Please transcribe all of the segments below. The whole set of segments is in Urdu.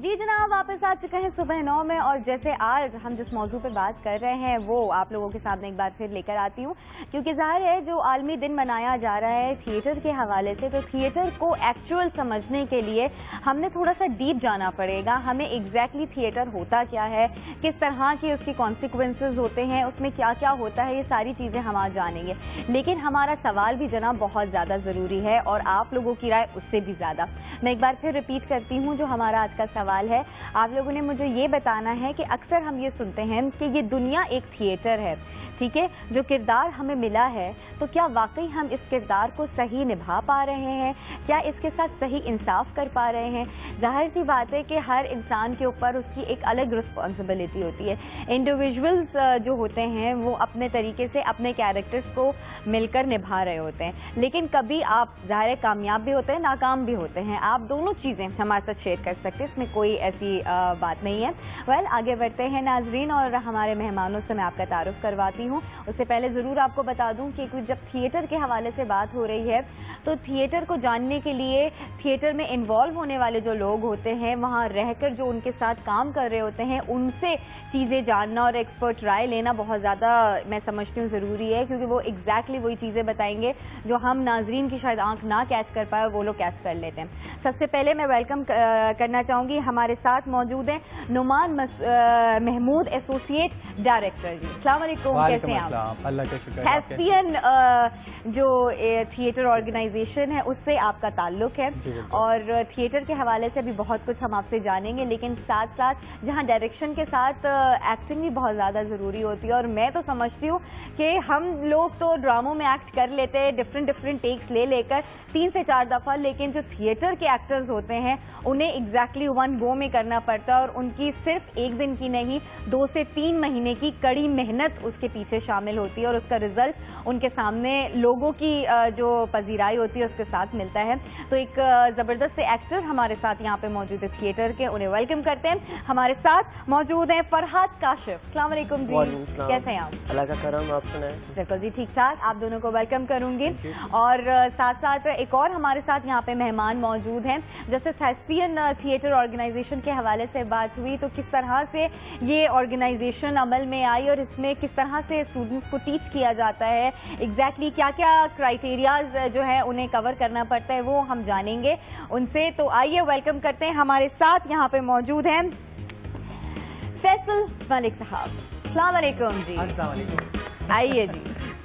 جی جناب، واپس آ چکے ہیں صبح 9 میں، اور جیسے آج ہم جس موضوع پہ بات کر رہے ہیں وہ آپ لوگوں کے سامنے ایک بار پھر لے کر آتی ہوں، کیونکہ ظاہر ہے جو عالمی دن منایا جا رہا ہے تھیٹر کے حوالے سے، تو تھیٹر کو ایکچوئل سمجھنے کے لیے ہم نے تھوڑا سا ڈیپ جانا پڑے گا. ہمیں ایگزیکٹلی تھیٹر ہوتا کیا ہے، کس طرح کی اس کی کانسیکوینسز ہوتے ہیں، اس میں کیا کیا ہوتا ہے، یہ ساری چیزیں ہم آج جانیں گے. لیکن ہمارا سوال بھی جناب بہت زیادہ ضروری ہے، اور آپ لوگوں کی رائے اس سے بھی زیادہ. میں ایک بار پھر ریپیٹ کرتی ہوں جو ہمارا آج کا سوال ہے. آپ لوگوں نے مجھے یہ بتانا ہے کہ اکثر ہم یہ سنتے ہیں کہ یہ دنیا ایک تھیٹر ہے، ٹھیک ہے، جو کردار ہمیں ملا ہے تو کیا واقعی ہم اس کردار کو صحیح نبھا پا رہے ہیں، کیا اس کے ساتھ صحیح انصاف کر پا رہے ہیں؟ ظاہر سی بات ہے کہ ہر انسان کے اوپر اس کی ایک الگ رسپانسبلٹی ہوتی ہے. انڈیویجولز جو ہوتے ہیں وہ اپنے طریقے سے اپنے کیریکٹرز کو مل کر نبھا رہے ہوتے ہیں، لیکن کبھی آپ ظاہر کامیاب بھی ہوتے ہیں، ناکام بھی ہوتے ہیں. آپ دونوں چیزیں ہمارے ساتھ شیئر کر سکتے ہیں، اس میں کوئی ایسی بات نہیں ہے. آگے بڑھتے ہیں ناظرین، اور ہمارے مہمانوں سے میں آپ کا تعارف کرواتی ہوں. اس سے پہلے ضرور آپ کو بتا دوں کہ جب تھیٹر کے حوالے سے بات ہو رہی ہے تو تھیٹر کو جاننے کے لیے تھیٹر میں انوالو ہونے والے جو لوگ ہوتے ہیں، وہاں رہ کر جو ان کے ساتھ کام کر رہے ہوتے ہیں، ان سے چیزیں جاننا اور ایکسپرٹ رائے لینا بہت زیادہ میں سمجھتی ہوں ضروری ہے، کیونکہ وہ ایگزیکٹلی وہی چیزیں بتائیں گے جو ہم ناظرین کی شاید آنکھ نہ کیچ کر پائے، وہ لوگ کیچ کر لیتے ہیں. سب سے پہلے میں ویلکم کرنا چاہوں گی، ہمارے ساتھ موجود ہیں نعمان محمود، ایسوسیٹ ڈائریکٹر. جی السلام علیکم، کیسے ہیں آپ؟ اللہ کا شکر. ہیسپین جو تھیٹر آرگنائزیشن ہے اس سے آپ کا تعلق ہے، اور تھیٹر کے حوالے سے بھی بہت کچھ ہم آپ سے جانیں گے، لیکن ساتھ ساتھ جہاں ڈائریکشن کے ساتھ ایکٹنگ بھی بہت زیادہ ضروری ہوتی ہے. اور میں تو سمجھتی ہوں کہ ہم لوگ تو ڈراموں میں ایکٹ کر لیتے ہیں ڈفرینٹ ٹیکس لے کر 3 سے 4 دفعہ، لیکن جو تھیٹر کے ایکٹرز ہوتے ہیں انہیں ایگزیکٹلی 1 گو میں کرنا پڑتا ہے، اور ان کی صرف 1 دن کی نہیں 2 سے 3 مہینے کی کڑی محنت اس کے پیچھے شامل ہوتی ہے، اور اس کا رزلٹ ان کے سامنے لوگوں کی جو پذیرائی ہوتی ہے اس کے ساتھ ملتا ہے. تو ایک زبردست سے ایکٹر ہمارے ساتھ یہاں پہ موجود ہے تھیٹر کے، انہیں ویلکم کرتے ہیں. ہمارے ساتھ موجود ہیں فرحات کاشف. السلام علیکم جی، کیسے ہیں آپ؟ اللہ کا کرم، آپ سنائیں. بالکل جی ٹھیک ٹھاک. آپ دونوں کو ویلکم کروں گی. اور ساتھ ساتھ ایک اور ہمارے ساتھ یہاں پہ مہمان موجود ہیں. جیسے تھیسپین تھیٹر آرگنائزیشن کے حوالے سے بات ہوئی، تو کس طرح سے یہ آرگنائزیشن عمل میں آئی، اور اس میں کس طرح سے اسٹوڈنٹس کو ٹیچ کیا جاتا ہے، ایگزیکٹلی کیا کیا کرائیٹیریاز جو ہے انہیں کور کرنا پڑتا ہے، وہ ہم جانیں گے ان سے. تو آئیے ویلکم کرتے ہیں. ہمارے ساتھ یہاں پہ موجود ہیں فیصل ملک صاحب. السلام علیکم جی. السلام علیکم. آئیے جی.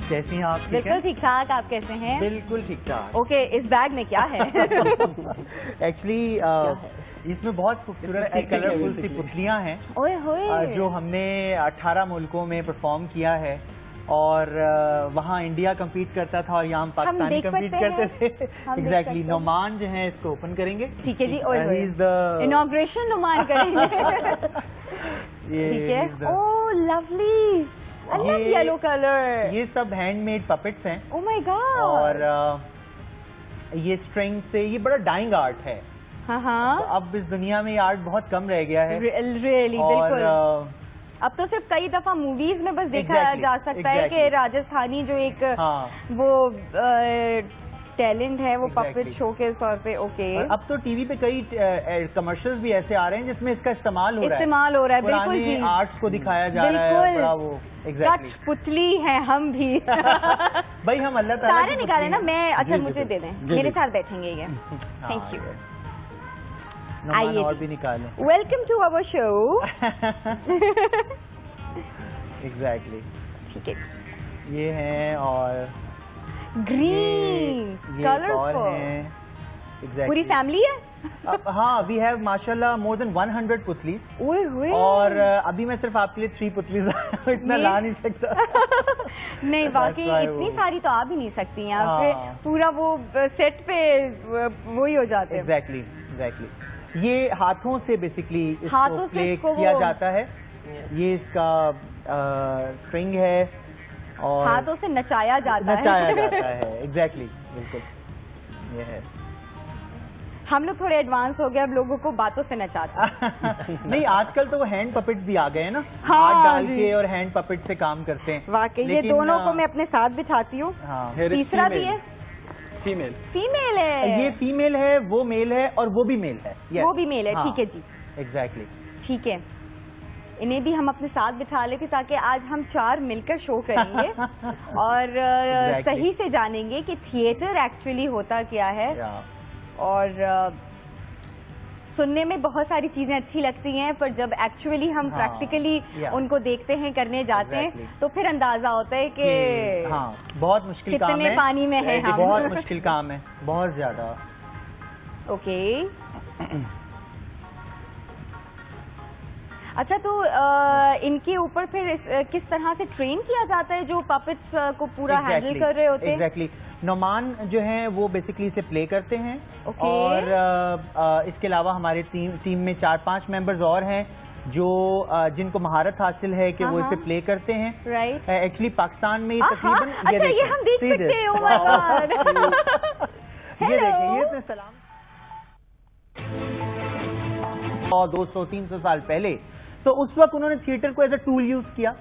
کیسی ہیں آپ؟ بالکل ٹھیک ٹھاک. آپ کیسے ہیں؟ بالکل ٹھیک ٹھاک. اوکے، اس بیگ میں کیا ہے؟ ایکچولی اس میں بہت خوبصورت کلرفل سی پتلیاں ہیں جو ہم نے 18 ملکوں میں پرفارم کیا ہے، اور وہاں انڈیا کمپیٹ کرتا تھا اور یہاں پاکستانی کمپیٹ کرتے تھے. ایگزیکٹلی. نعمان جو ہیں اس کو اوپن کریں گے. ٹھیک ہے جی. انوگریشن نعمان کریں گے. ٹھیک ہے. اوہ لولی، یلو کلر. یہ سب ہینڈ میڈ پپٹس ہیں. او مائی گاڈ. اور یہ اسٹرنگ سے، یہ بڑا ڈائنگ آرٹ ہے. ہاں اب اس دنیا میں یہ آرٹ بہت کم رہ گیا ہے. ریئلی بالکل. اب تو صرف کئی دفعہ موویز میں بس دیکھا جا سکتا ہے کہ راجستھانی جو ایک وہ ٹیلنٹ ہے وہ پپٹ شو کے طور پہ. اوکے. اب تو ٹی وی پہ کئی کمرشلز بھی ایسے آ رہے ہیں جس میں اس کا استعمال ہو رہا ہے. بالکل جی. آرٹس کو دکھایا جا رہا ہے. بڑا وہ کچھ پتلی ہیں ہم بھی. بھائی ہم اللہ تعالیٰ سارے نکالے نا. میں اچھا مجھے دے دیں، میرے ساتھ بیٹھیں گے یہ. Thank you. اور بھی نکالیں. Welcome to our show. Exactly. ٹھیک ہے. یہ ہیں اور گرین کلرفل. پوری فیملی ہے؟ ہاں، وی ہیو ماشاء اللہ مور دین 100 پتلیز. اور ابھی میں صرف آپ کے لیے 3 پتلیز اتنا لا نہیں سکتا. نہیں واقعی اتنی ساری تو آ بھی نہیں سکتی ہیں. پورا وہ سیٹ پہ وہی ہو جاتے ہیں. ایگزیکٹلی. یہ ہاتھوں سے بیسکلی اس کو پلے کیا جاتا ہے. یہ اس کا اسٹرنگ ہے اور ہاتھوں سے نچایا جاتا ہے. ایگزیکٹلی. بالکل یہ ہے. ہم لوگ تھوڑے ایڈوانس ہو گئے, اب لوگوں کو باتوں سے نچاتے ہیں. نہیں, آج کل تو وہ ہینڈ پپٹ بھی آ گئے ہیں نا, ہاں ہاتھ ڈال کے اور ہینڈ پپٹ سے کام کرتے ہیں. واقعی یہ دونوں کو میں اپنے ساتھ بٹھاتی ہوں. تیسرا بھی ہے فیمیل ہے, یہ فیمیل ہے, وہ میل ہے, اور وہ بھی میل ہے. وہ بھی میل ہے, ٹھیک ہے جی, ایگزیکٹلی ٹھیک ہے. انہیں بھی ہم اپنے ساتھ بٹھا لیتے تاکہ آج ہم 4 مل کر شو کریں گے اور صحیح سے جانیں گے کہ تھیٹر ایکچولی ہوتا کیا ہے. اور سننے میں بہت ساری چیزیں اچھی لگتی ہیں, پر جب ایکچولی ہم پریکٹیکلی ان کو دیکھتے ہیں, کرنے جاتے ہیں, تو پھر اندازہ ہوتا ہے کہ بہت مشکل کام ہے, کتنے پانی میں ہے ہم. بہت مشکل کام ہے, بہت زیادہ. اوکے, اچھا تو ان کے اوپر پھر کس طرح سے ٹرین کیا جاتا ہے جو پپٹس کو پورا ہینڈل کر رہے ہوتے ہیں؟ ایگزیکٹلی, نعمان جو ہیں وہ بیسکلی اسے پلے کرتے ہیں, اور اس کے علاوہ ہمارے ٹیم میں 4-5 ممبرز اور ہیں جو جن کو مہارت حاصل ہے کہ وہ اسے پلے کرتے ہیں. ایکچولی پاکستان میں یہ تقریباً یہ ہم دیکھ سکتے ہیں. یہ دیکھیں, یہ سلام 200-300 سال پہلے, تو اس وقت انہوں نے تھیٹر کو ایز اے ٹول یوز کیا.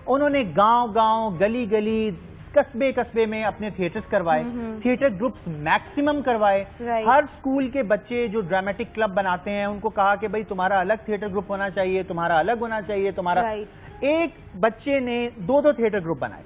انہوں نے گاؤں گلی گلی قصبے میں اپنے تھیٹرز کروائے, تھیٹر گروپس میکسیمم کروائے. ہر اسکول کے بچے جو ڈرامیٹک کلب بناتے ہیں ان کو کہا کہ بھئی تمہارا الگ تھیٹر گروپ ہونا چاہیے, تمہارا الگ ہونا چاہیے, تمہارا. ایک بچے نے 2 تھیٹر گروپ بنائے.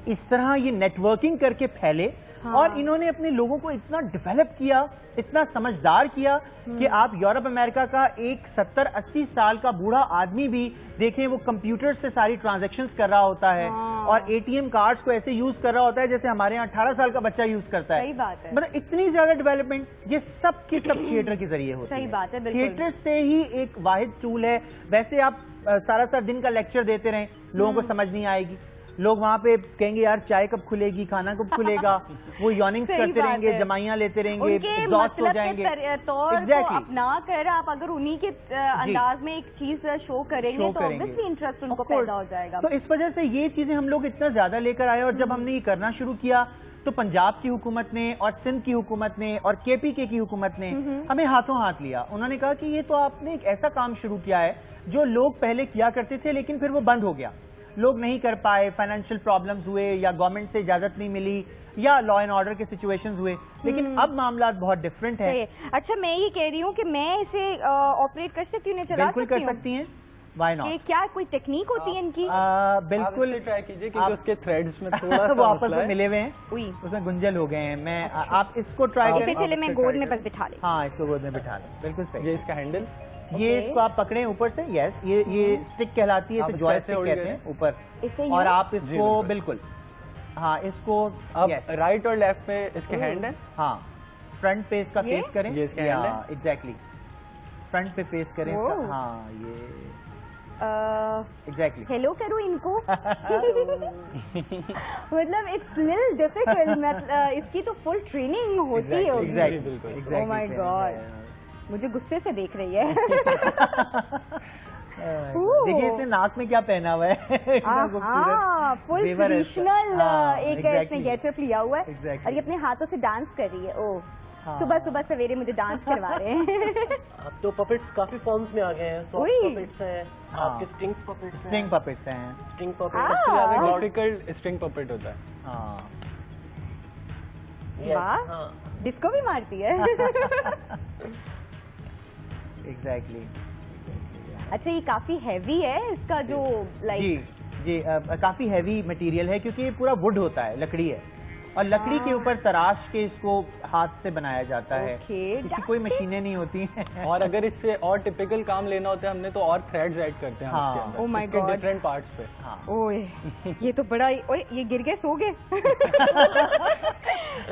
اس طرح یہ نیٹ ورکنگ کر کے پھیلے, اور انہوں نے اپنے لوگوں کو اتنا ڈیولپ کیا, اتنا سمجھدار کیا کہ آپ یورپ امریکہ کا ایک 70-80 سال کا بوڑھا آدمی بھی دیکھیں, وہ کمپیوٹر سے ساری ٹرانزیکشنز کر رہا ہوتا ہے, اور ATM کارڈز کو ایسے یوز کر رہا ہوتا ہے جیسے ہمارے یہاں 18 سال کا بچہ یوز کرتا ہے. صحیح بات ہے, مطلب اتنی زیادہ ڈیولپمنٹ یہ سب کی سب تھیٹر کے ذریعے ہوتی ہے. صحیح بات ہے, تھیٹر سے ہی ایک واحد ٹول ہے. ویسے آپ سارا دن کا لیکچر دیتے رہیں, لوگوں کو سمجھ نہیں آئے گی. لوگ وہاں پہ کہیں گے یار چائے کب کھلے گی, کھانا کب کھلے گا, وہ یارننگز کرتے رہیں گے, جمائیاں لیتے رہیں گے, ایگزاسٹ ہو جائیں گے. طور کو اپنا کر آپ اگر انہی کے انداز میں ایک چیز شو کریں گے تو obviously انٹرسٹ ان کو پیدا ہو جائے گا. تو اس وجہ سے یہ چیزیں ہم لوگ اتنا زیادہ لے کر آئے, اور جب ہم نے یہ کرنا شروع کیا تو پنجاب کی حکومت نے اور سندھ کی حکومت نے اور KPK کی حکومت نے ہمیں ہاتھوں ہاتھ لیا. انہوں نے کہا کہ یہ تو آپ نے ایک ایسا کام شروع کیا ہے جو لوگ پہلے کیا کرتے تھے لیکن پھر وہ بند ہو گیا, لوگ نہیں کر پائے, فائنینشیل پرابلمز ہوئے, یا گورنمنٹ سے اجازت نہیں ملی, یا لا اینڈ آرڈر کے سچویشنز ہوئے. لیکن اب معاملات بہت ڈفرینٹ ہیں. اچھا, میں یہ کہہ رہی ہوں کہ میں اسے آپریٹ کر سکتی ہوں, چلا بالکل کر سکتی ہیں, وائی ناٹ. کیا کوئی ٹیکنیک ہوتی ہے ان کی؟ بالکل ٹرائی کیجیے, کیونکہ اس کے تھریڈز میں تھوڑا وہ آپس میں ملے ہوئے ہیں, اس میں گنجل ہو گئے ہیں. میں آپ اس کو ٹرائی کریں. چلے میں گود میں بس بٹھا لیں. ہاں, اس کو گود میں بٹھا لیں, بالکل صحیح. یہ اس کا ہینڈل, یہ اس کو آپ پکڑیں اوپر سے. یس, یہ اسٹک کہلاتی ہے, اسے جوائے اسٹک کہتے ہیں اوپر, اور آپ اس کو بالکل, ہاں, اس کو اب رائٹ اور لیفٹ پہ اس کے ہینڈ ہے. ہاں, فرنٹ پہ اس کا فیس کریں. یہ اس کا ہینڈ ہے, ایگزیکٹلی فرنٹ پہ فیس کریں. ہاں, یہ ایگزیکٹلی ہیلو کرو ان کو. مطلب اٹس لٹل ڈیفیکلٹ, اس کی تو فل ٹریننگ ہوتی ہوگی. او مائی گاڈ, مجھے غصے سے دیکھ رہی ہے. دیکھیے اس نے ناک میں کیا پہنا ہوا ہے, فل ٹریڈیشنل ایک اس نے گیٹ اپ لیا ہوا ہے, اور یہ اپنے ہاتھوں سے ڈانس کر رہی ہے. او صبح صبح سویرے مجھے ڈانس کروا رہے ہیں. اب تو پپٹس کافی فارمز میں آ گئے ہیں. سافٹ پپٹس ہیں, آپ کے اسٹنگ پپٹس ہیں. اسٹنگ پپٹس ہیں. Sting puppet vertical string puppet ہوتا ہے. ہاں, واہ, ڈسکو بھی مارتی ہے. ایگزیکٹلی. اچھا, یہ کافی ہیوی ہے اس کا جو لائک. جی, کافی ہیوی مٹیریل ہے کیونکہ یہ پورا وڈ ہوتا ہے, لکڑی ہے, اور لکڑی کے اوپر تراش کے اس کو ہاتھ سے بنایا جاتا ہے. اس کی کوئی مشینیں نہیں ہوتی ہیں. اور اگر اس سے اور ٹپیکل کام لینا ہوتا ہے ہم نے تو اور تھریڈز ایڈ کرتے ہیں اس کے اندر. او مائی گاڈ, ڈفرینٹ پارٹس پہ. اوئے, یہ تو بڑا, یہ گر گئے, سو گئے.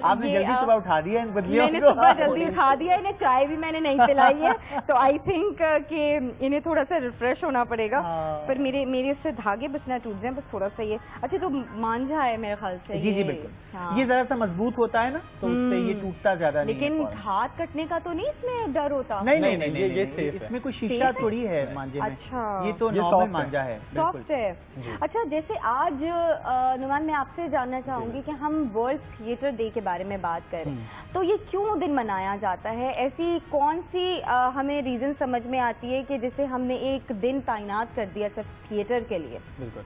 آپ نے جلدی صبح اٹھا دیا ان بدلیوں کو. میں نے صبح جلدی اٹھا دیا, انہیں چائے بھی میں نے نہیں پلائی ہے, تو آئی تھنک کہ انہیں تھوڑا سا ریفریش ہونا پڑے گا. پر میرے اس سے دھاگے بس نہ ٹوٹ جائیں, بس تھوڑا سا یہ. اچھا, تو مانجھا ہے میرے خیال سے. جی بالکل. یہ ذرا سا مضبوط ہوتا ہے نا تو اس سے یہ ٹوٹتا زیادہ نہیں. لیکن ہاتھ کٹنے کا تو نہیں اس میں ڈر ہوتا؟ نہیں, اس میں کوئی شیشہ تھوڑی ہے مانجے میں. اچھا, یہ تو نارمل مانجا ہے, سافٹ ہے. اچھا, جیسے آج نعمان میں آپ سے جاننا چاہوں گی کہ ہم ورلڈ تھیٹر ڈے کے بارے میں بات کریں تو یہ کیوں دن منایا جاتا ہے؟ ایسی کون سی ہمیں ریزن سمجھ میں آتی ہے کہ جسے ہم نے ایک دن تعینات کر دیا صرف تھیٹر کے لیے؟ بالکل,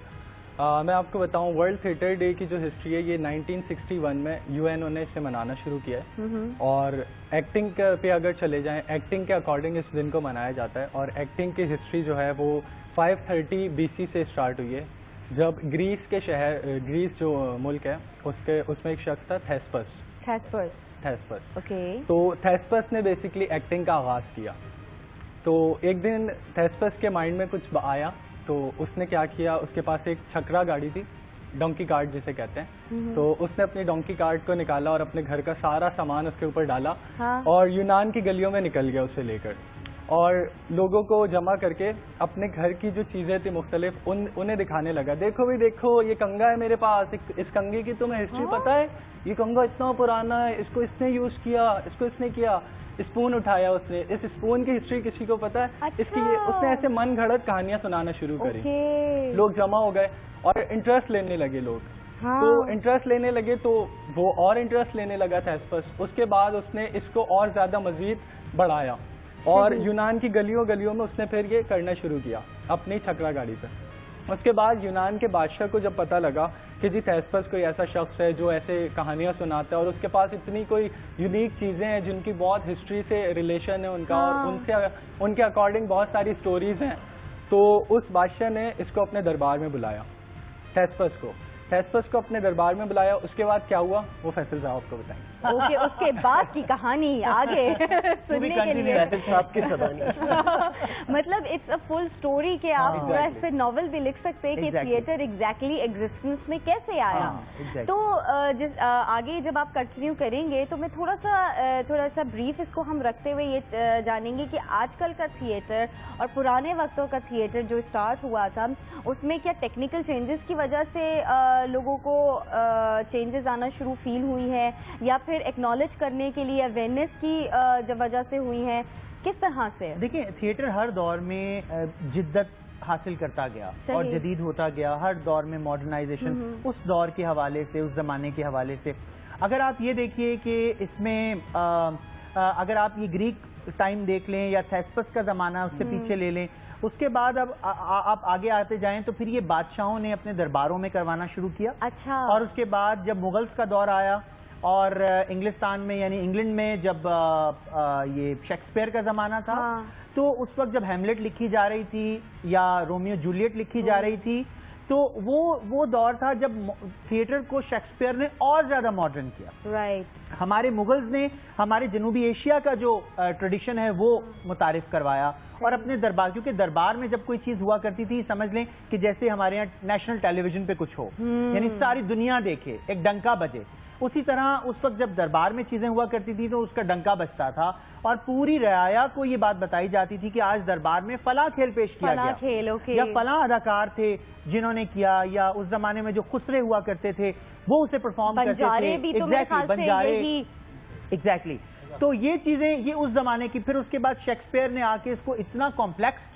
میں آپ کو بتاؤں ورلڈ تھیٹر ڈے کی جو ہسٹری ہے یہ 1961 میں UN نے اسے منانا شروع کیا ہے. اور ایکٹنگ پہ اگر چلے جائیں, ایکٹنگ کے اکارڈنگ اس دن کو منایا جاتا ہے. اور ایکٹنگ کی ہسٹری جو ہے وہ 530 BC سے اسٹارٹ ہوئی ہے, جب گریس کے شہر, گریس جو ملک ہے اس میں ایک شخص تھا تھیسپس. تو تھیسپس نے بیسکلی ایکٹنگ کا آغاز کیا. تو ایک دن تھیسپس کے مائنڈ میں کچھ آیا تو اس نے کیا کیا, اس کے پاس ایک چھکرا گاڑی تھی, ڈونکی کارٹ جسے کہتے ہیں. تو اس نے اپنی ڈونکی کارٹ کو نکالا اور اپنے گھر کا سارا سامان اس کے اوپر ڈالا اور یونان کی گلیوں میں نکل گیا اسے لے کر, اور لوگوں کو جمع کر کے اپنے گھر کی جو چیزیں تھیں مختلف انہیں دکھانے لگا. دیکھو بھی دیکھو, یہ کنگا ہے میرے پاس, اس کنگے کی تمہیں ہسٹری پتا ہے؟ یہ کنگا اتنا پرانا ہے, اس کو اس نے یوز کیا, اس کو اس نے کیا. اسپون اٹھایا اس نے, اس اسپون کی ہسٹری کسی کو پتا ہے؟ اس کی اس نے ایسے من گھڑت کہانیاں سنانا شروع کری. لوگ جمع ہو گئے اور انٹرسٹ لینے لگے لوگ. تو انٹرسٹ لینے لگے تو وہ اور انٹرسٹ لینے لگا تھیسپس. اس کے بعد اس نے اس کو اور زیادہ مزید بڑھایا اور یونان کی گلیوں میں اس نے پھر یہ کرنا شروع کیا اپنی چھکرا گاڑی پہ. اس کے بعد یونان کے بادشاہ کو جب پتہ لگا کہ جی تھیسپس کوئی ایسا شخص ہے جو ایسے کہانیاں سناتا ہے اور اس کے پاس اتنی کوئی یونیک چیزیں ہیں جن کی بہت ہسٹری سے ریلیشن ہے ان کا, اور ان کے اکارڈنگ بہت ساری سٹوریز ہیں, تو اس بادشاہ نے اس کو اپنے دربار میں بلایا, تھیسپس کو اپنے دربار میں بلایا. اس کے بعد کیا ہوا وہ فیصل صاحب آپ کو بتائیں. اوکے, اس کے بعد کی کہانی آگے سننے کے لیے مطلب اٹس اے فل اسٹوری کہ آپ پورا اس پہ ناول بھی لکھ سکتے ہیں کہ تھیٹر ایگزیکٹلی ایگزسٹنس میں کیسے آیا. تو آگے جب آپ کنٹینیو کریں گے تو میں تھوڑا سا بریف اس کو ہم رکھتے ہوئے یہ جانیں گے کہ آج کل کا تھیٹر اور پرانے وقتوں کا تھیٹر جو اسٹارٹ ہوا تھا اس میں کیا ٹیکنیکل چینجز کی وجہ سے لوگوں کو چینجز آنا شروع فیل ہوئی ہے, یا پھر ایکنالج کرنے کے لیے اویئرنیس کی وجہ سے ہوئی ہیں, کس طرح سے؟ دیکھیں, تھیٹر ہر دور میں جدت حاصل کرتا گیا اور جدید ہوتا گیا. ہر دور میں ماڈرنائزیشن اس دور کے حوالے سے, اس زمانے کے حوالے سے. اگر آپ یہ دیکھیے کہ اس میں اگر آپ یہ گریک ٹائم دیکھ لیں یا تھیسپس کا زمانہ اس سے پیچھے لے لیں, اس کے بعد اب آپ آگے آتے جائیں تو پھر یہ بادشاہوں نے اپنے درباروں میں کروانا شروع کیا. اچھا. اور اس کے بعد جب مغلز کا دور آیا اور انگلستان میں یعنی انگلینڈ میں جب یہ شیکسپیئر کا زمانہ تھا تو اس وقت جب ہیملیٹ لکھی جا رہی تھی یا رومیو جولیٹ لکھی جا رہی تھی تو وہ دور تھا جب تھیٹر کو شیکسپیئر نے اور زیادہ ماڈرن کیا. رائٹ. ہمارے مغلز نے ہمارے جنوبی ایشیا کا جو ٹریڈیشن ہے وہ متعارف کروایا اور اپنے دربار, کیونکہ دربار میں جب کوئی چیز ہوا کرتی تھی سمجھ لیں کہ جیسے ہمارے یہاں نیشنل ٹیلی ویژن پہ کچھ ہو, یعنی ساری دنیا دیکھے, ایک ڈنکا بجے. اسی طرح اس وقت جب دربار میں چیزیں ہوا کرتی تھی تو اس کا ڈنکا بجتا تھا اور پوری رعایا کو یہ بات بتائی جاتی تھی کہ آج دربار میں فلاں کھیل پیش کیا گیا, یا فلاں اداکار تھے جنہوں نے کیا, یا اس زمانے میں جو خسرے ہوا کرتے تھے وہ اسے پرفارم کرتے تھے. بنجارے, ایگزیکٹلی. تو یہ چیزیں یہ اس زمانے کی. پھر اس کے بعد شیکسپیئر نے آ کے اس کو اتنا کمپلیکس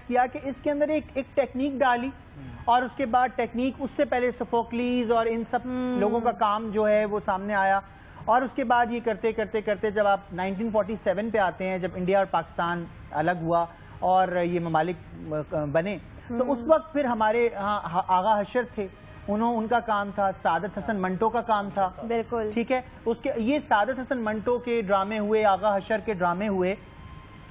کیا کہ اس کے اندر ایک ٹیکنیک ڈالی, اور اس کے بعد ٹیکنیک اس سے پہلے سوفوکلیز اور ان سب لوگوں کا کام جو ہے وہ سامنے آیا. اور اس کے بعد یہ کرتے کرتے کرتے جب آپ 1947 پہ آتے ہیں, جب انڈیا اور پاکستان الگ ہوا اور یہ ممالک بنے, تو اس وقت پھر ہمارے آغا حشر تھے, ان کا کام تھا, سعادت حسن منٹو کا کام تھا. بالکل ٹھیک ہے. اس کے یہ سعادت حسن منٹو کے ڈرامے ہوئے, آغا حشر کے ڈرامے ہوئے,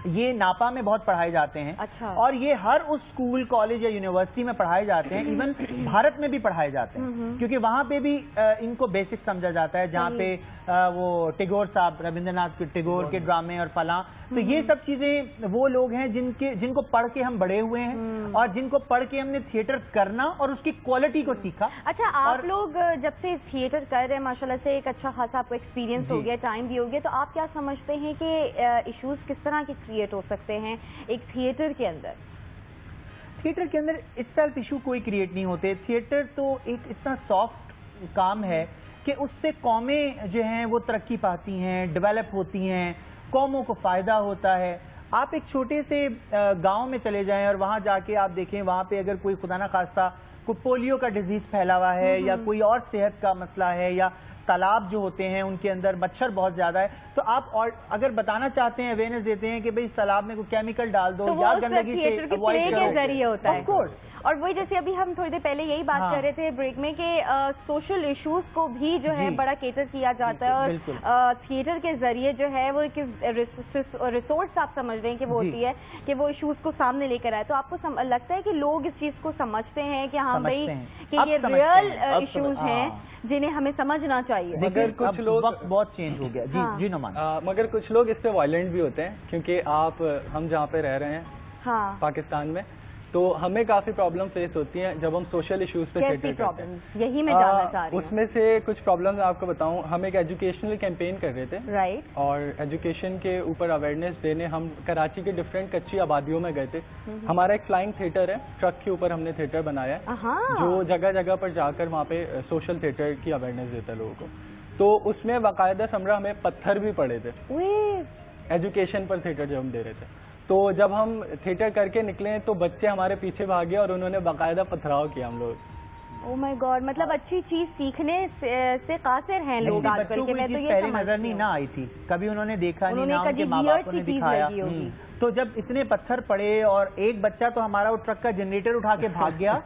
یہ ناپا میں بہت پڑھائے جاتے ہیں. اچھا. اور یہ ہر اس اسکول, کالج یا یونیورسٹی میں پڑھائے جاتے ہیں, ایون بھارت میں بھی پڑھائے جاتے ہیں, کیونکہ وہاں پہ بھی ان کو بیسک سمجھا جاتا ہے, جہاں پہ وہ ٹیگور صاحب, ربندر ناتھ ٹیگور کے ڈرامے اور فلاں. تو یہ سب چیزیں وہ لوگ ہیں جن کو پڑھ کے ہم بڑے ہوئے ہیں اور جن کو پڑھ کے ہم نے تھیٹر کرنا اور اس کی کوالٹی کو سیکھا. اچھا, آپ لوگ جب سے تھیٹر کر رہے ہیں ماشاءاللہ سے ایک اچھا خاصا آپ کو ایکسپیرینس ہو گیا, ٹائم بھی ہو گیا, تو آپ کیا سمجھتے ہیں کہ ایشوز کس طرح کے کریٹ ہو سکتے ہیں ایک تھیٹر کے اندر؟ تھیٹر کے اندر اس سیلف ایشو کوئی کریٹ نہیں ہوتے. تھیٹر تو ایک اتنا سافٹ کام ہے کہ اس سے قومیں جو ہیں وہ ترقی پاتی ہیں, ڈیولپ ہوتی ہیں, قوموں کو فائدہ ہوتا ہے. آپ ایک چھوٹے سے گاؤں میں چلے جائیں اور وہاں جا کے آپ دیکھیں, وہاں پہ اگر کوئی خدا نہ خواستہ کوئی پولیو کا ڈیزیز پھیلا ہوا ہے یا کوئی اور صحت کا مسئلہ ہے, یا تالاب جو ہوتے ہیں ان کے اندر مچھر بہت زیادہ ہے, تو آپ اگر بتانا چاہتے ہیں, اویئرنیس دیتے ہیں کہ بھئی اس تالاب میں کوئی کیمیکل ڈال دو یا گندگی سے اوائڈ کرو, کے ذریعے ہوتا ہے. Of course. اور وہی جیسے ابھی ہم تھوڑی دیر پہلے یہی بات کر رہے تھے بریک میں کہ سوشل ایشوز کو بھی جو ہے بڑا کیٹر کیا جاتا ہے, اور تھیٹر کے ذریعے جو ہے وہ ایک ریسورس آپ سمجھ رہے ہیں کہ وہ ہوتی ہے کہ وہ ایشوز کو سامنے لے کر آئے. تو آپ کو لگتا ہے کہ لوگ اس چیز کو سمجھتے ہیں کہ ہاں بھائی کہ یہ ریئل ایشوز ہیں جنہیں ہمیں سمجھنا چاہیے؟ مگر کچھ لوگ وقت بہت چینج ہو گیا. جی نعمان. مگر کچھ لوگ اس پہ وائلنٹ بھی ہوتے ہیں, کیونکہ ہم جہاں پہ رہ رہے ہیں پاکستان میں, تو ہمیں کافی پرابلم فیس ہوتی ہیں جب ہم سوشل ایشوز پہ تھیٹر کرتے ہیں. یہی میں جاننا چاہ رہی ہوں. اس میں سے کچھ پرابلم آپ کو بتاؤں. ہم ایک ایجوکیشنل کیمپین کر رہے تھے, رائٹ, اور ایجوکیشن کے اوپر اویئرنیس دینے ہم کراچی کے ڈفرینٹ کچی آبادیوں میں گئے تھے. ہمارا ایک فلائنگ تھیٹر ہے, ٹرک کے اوپر ہم نے تھیٹر بنایا ہے جو جگہ جگہ پر جا کر وہاں پہ سوشل تھیٹر کی اویئرنیس دیتا ہے لوگوں کو. تو اس میں باقاعدہ سمرا ہمیں پتھر بھی پڑے تھے ایجوکیشن پر تھیٹر جب ہم دے رہے تھے. تو جب ہم تھیٹر کر کے نکلے تو بچے ہمارے پیچھے بھاگے اور انہوں نے باقاعدہ پتھراؤ کیا ہم لوگ. او مائی گاڈ, مطلب اچھی چیز سیکھنے سے قاصر ہیں لوگ آج کل کے. میں تو یہ پہلی نظر نہیں نہ آئی تھی, کبھی انہوں نے دیکھا نہیں, نہ ان کے ماں باپ نے دکھایا. تو جب اتنے پتھر پڑے اور ایک بچہ تو ہمارا وہ ٹرک کا جنریٹر اٹھا کے بھاگ گیا,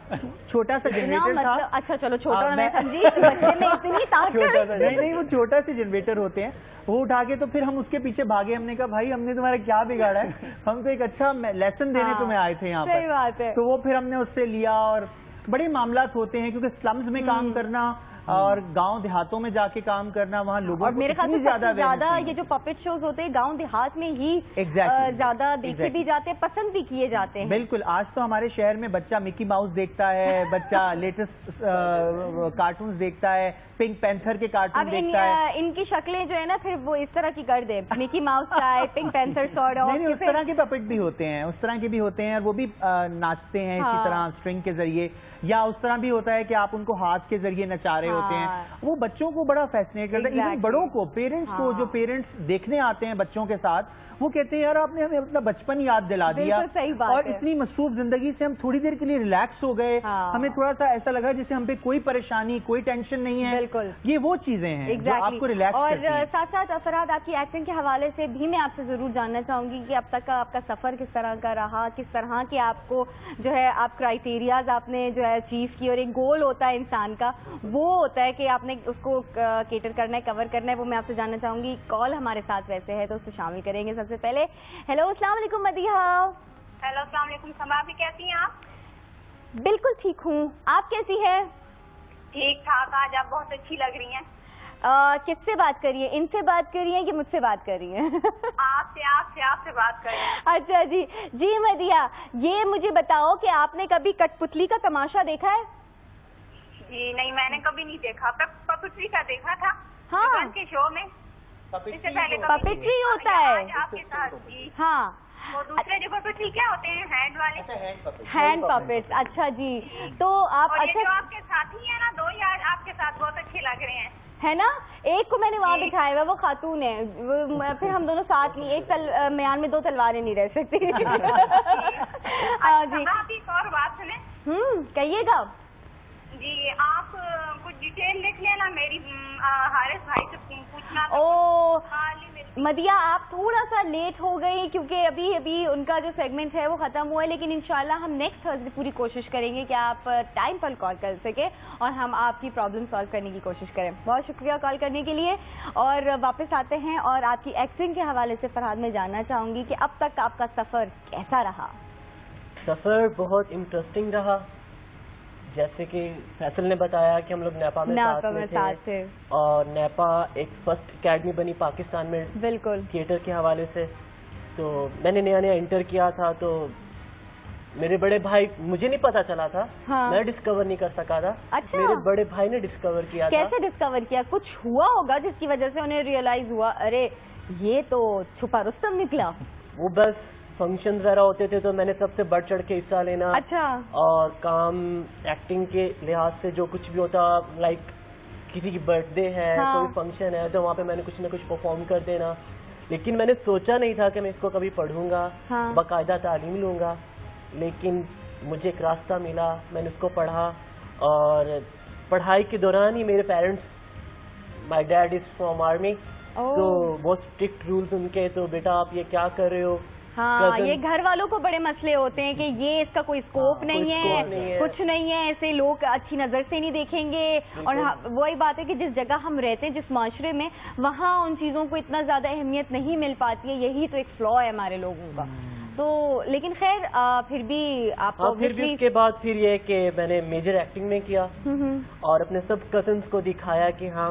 چھوٹا سا جنریٹر تھا. اچھا چلو چھوٹا میں سمجھی, بچے میں اتنی طاقت نہیں, وہ چھوٹا سے جنریٹر ہوتے ہیں, وہ اٹھا کے تو پھر ہم اس کے پیچھے بھاگے. ہم نے کہا بھائی ہم نے تمہارا کیا بگاڑا ہے, ہم تو ایک اچھا لیسن دینے تمہیں آئے تھے یہاں پر. صحیح بات ہے. تو وہ پھر ہم نے اس سے لیا, اور بڑے معاملات ہوتے ہیں کیونکہ سلمز میں کام کرنا اور گاؤں دیہاتوں میں جا کے کام کرنا, وہاں لوگوں اور میرے خیال سے زیادہ یہ جو پپٹ شوز ہوتے ہیں گاؤں دیہات میں ہی زیادہ دیکھے بھی جاتے ہیں, پسند بھی کیے جاتے ہیں. بالکل. آج تو ہمارے شہر میں بچہ مکی ماؤس دیکھتا ہے, بچہ لیٹسٹ کارٹونز دیکھتا ہے, پنک پینتھر کے کارٹون دیکھتا ہے. ان کی شکلیں جو ہے نا پھر وہ اس طرح کی کر دے, مکی ماؤس چاہے پنک پینتھر سارٹ آف. نہیں, اس طرح کے پپٹ بھی ہوتے ہیں, اس طرح کے بھی ہوتے ہیں, اور وہ بھی ناچتے ہیں اسی طرح اسٹرنگ کے ذریعے, یا اس طرح بھی ہوتا ہے کہ آپ ان کو ہاتھ کے ذریعے نچا رہے ہوتے ہیں. وہ بچوں کو بڑا فیسنیٹ کرتا ہے, ایون بڑوں کو, پیرنٹس کو. جو پیرنٹس دیکھنے آتے ہیں بچوں کے ساتھ, وہ کہتے ہیں یار آپ نے ہمیں اپنا بچپن یاد دلا دیا, اور اتنی مصروف زندگی سے ہم تھوڑی دیر کے لیے ریلیکس ہو گئے, ہمیں تھوڑا سا ایسا لگا جیسے ہم پہ کوئی پریشانی, کوئی ٹینشن نہیں ہے. بالکل, یہ وہ چیزیں ہیں جو آپ کو ریلیکس کرتی ہیں. اور ساتھ ساتھ افراد آپ کی ایکٹنگ کے حوالے سے بھی میں آپ سے ضرور جاننا چاہوں گی کہ اب تک کا آپ کا سفر کس طرح کا رہا, کس طرح کے آپ کو جو ہے آپ کرائیٹیریاز آپ نے جو ہے اچیو کی, اور ایک گول ہوتا ہے انسان کا, وہ ہوتا ہے کہ آپ نے اس کو کیٹر کرنا ہے, کور کرنا ہے. وہ میں آپ سے جاننا چاہوں گی. کال ہمارے ساتھ ویسے ہے تو اس کو شامل کریں گے. سب سے پہلے ہیلو, السلام علیکم مدیحہ. ہیلو, السلام علیکم سما, بھی کیسی ہیں آپ؟ بالکل ٹھیک ہوں, آپ کیسی ہیں؟ ٹھیک ٹھاک. آج آپ بہت اچھی لگ رہی ہیں. کس سے بات کر رہی ہیں, ان سے بات کر رہی ہیں کہ مجھ سے بات کر رہی ہیں؟ آپ سے بات کر رہی ہیں. اچھا جی مدیحہ, یہ مجھے بتاؤ کہ آپ نے کبھی کٹ پتلی کا تماشا دیکھا ہے؟ جی نہیں, میں نے کبھی نہیں دیکھا. پپٹری کا دیکھا تھا کے شو میں. پپٹری ہوتا ہے آپ کے ساتھ. جی ہاں. وہ دوسرے جو پپٹری کیا ہوتے ہیں, ہینڈ والے, ہینڈ پپٹ. اچھا جی, تو آپ جو آپ کے ساتھی ہیں نا, دو یار آپ کے ساتھ بہت اچھے لگ رہے ہیں, ہے نا. ایک کو میں نے وہاں بٹھایا ہوا, وہ خاتون ہے, پھر ہم دونوں ساتھ نہیں, ایک میان میں دو تلواریں نہیں رہ سکتی. جی آپ ایک اور بات سنیں. کہیے گا. جی آپ کچھ ڈیٹیل لکھ لینا, میری حارث بھائی سے پوچھنا. مدیحہ آپ تھوڑا سا لیٹ ہو گئی کیونکہ ابھی ان کا جو سیگمنٹ ہے وہ ختم ہوا ہے, لیکن انشاءاللہ ہم نیکسٹ تھرسڈے پوری کوشش کریں گے کہ آپ ٹائم پر کال کر سکیں اور ہم آپ کی پرابلم سالو کرنے کی کوشش کریں. بہت شکریہ کال کرنے کے لیے. اور واپس آتے ہیں اور آپ کی ایکٹنگ کے حوالے سے فرحاد میں جاننا چاہوں گی کہ اب تک آپ کا سفر کیسا رہا؟ سفر بہت انٹرسٹنگ رہا. جیسے کہ فیصل نے بتایا کہ ہم لوگ نیپا میں ساتھ تھے, اور نیپا ایک فرسٹ اکیڈمی بنی پاکستان میں بالکل تھیٹر کے حوالے سے. تو میں نے نیا انٹر کیا تھا, تو میرے بڑے بھائی, مجھے نہیں پتا چلا تھا, میں ڈسکور نہیں کر سکا تھا. اچھا, میرے بڑے بھائی نے ڈسکور کیا. کیسے ڈسکور کیا؟ کچھ ہوا ہوگا جس کی وجہ سے انہیں ریئلائز ہوا ارے یہ تو چھپا رستم نکلا. وہ بس فنکشن وغیرہ ہوتے تھے تو میں نے سب سے بڑھ چڑھ کے حصہ لینا. اچھا. اور کام ایکٹنگ کے لحاظ سے جو کچھ بھی ہوتا, لائک کسی کی برتھ ڈے ہے, کوئی فنکشن ہے, تو وہاں پہ میں نے کچھ نہ کچھ پرفارم کر دینا. لیکن میں نے سوچا نہیں تھا کہ میں اس کو کبھی پڑھوں گا, باقاعدہ تعلیم لوں گا. لیکن مجھے ایک راستہ ملا, میں نے اس کو پڑھا, اور پڑھائی کے دوران ہی میرے parents, my dad is from army, تو بہت اسٹرکٹ رولز ان کے, تو بیٹا آپ یہ کیا کر رہے ہو. ہاں, یہ گھر والوں کو بڑے مسئلے ہوتے ہیں کہ یہ اس کا کوئی اسکوپ نہیں ہے, کچھ نہیں ہے, ایسے لوگ اچھی نظر سے نہیں دیکھیں گے. اور وہی بات ہے کہ جس جگہ ہم رہتے ہیں, جس معاشرے میں, وہاں ان چیزوں کو اتنا زیادہ اہمیت نہیں مل پاتی ہے. یہی تو ایک فلا ہے ہمارے لوگوں کا. تو لیکن خیر پھر بھی آپ کو پھر بھی اس کے بعد پھر یہ کہ میں نے میجر ایکٹنگ میں کیا, اور اپنے سب کزنس کو دکھایا کہ ہاں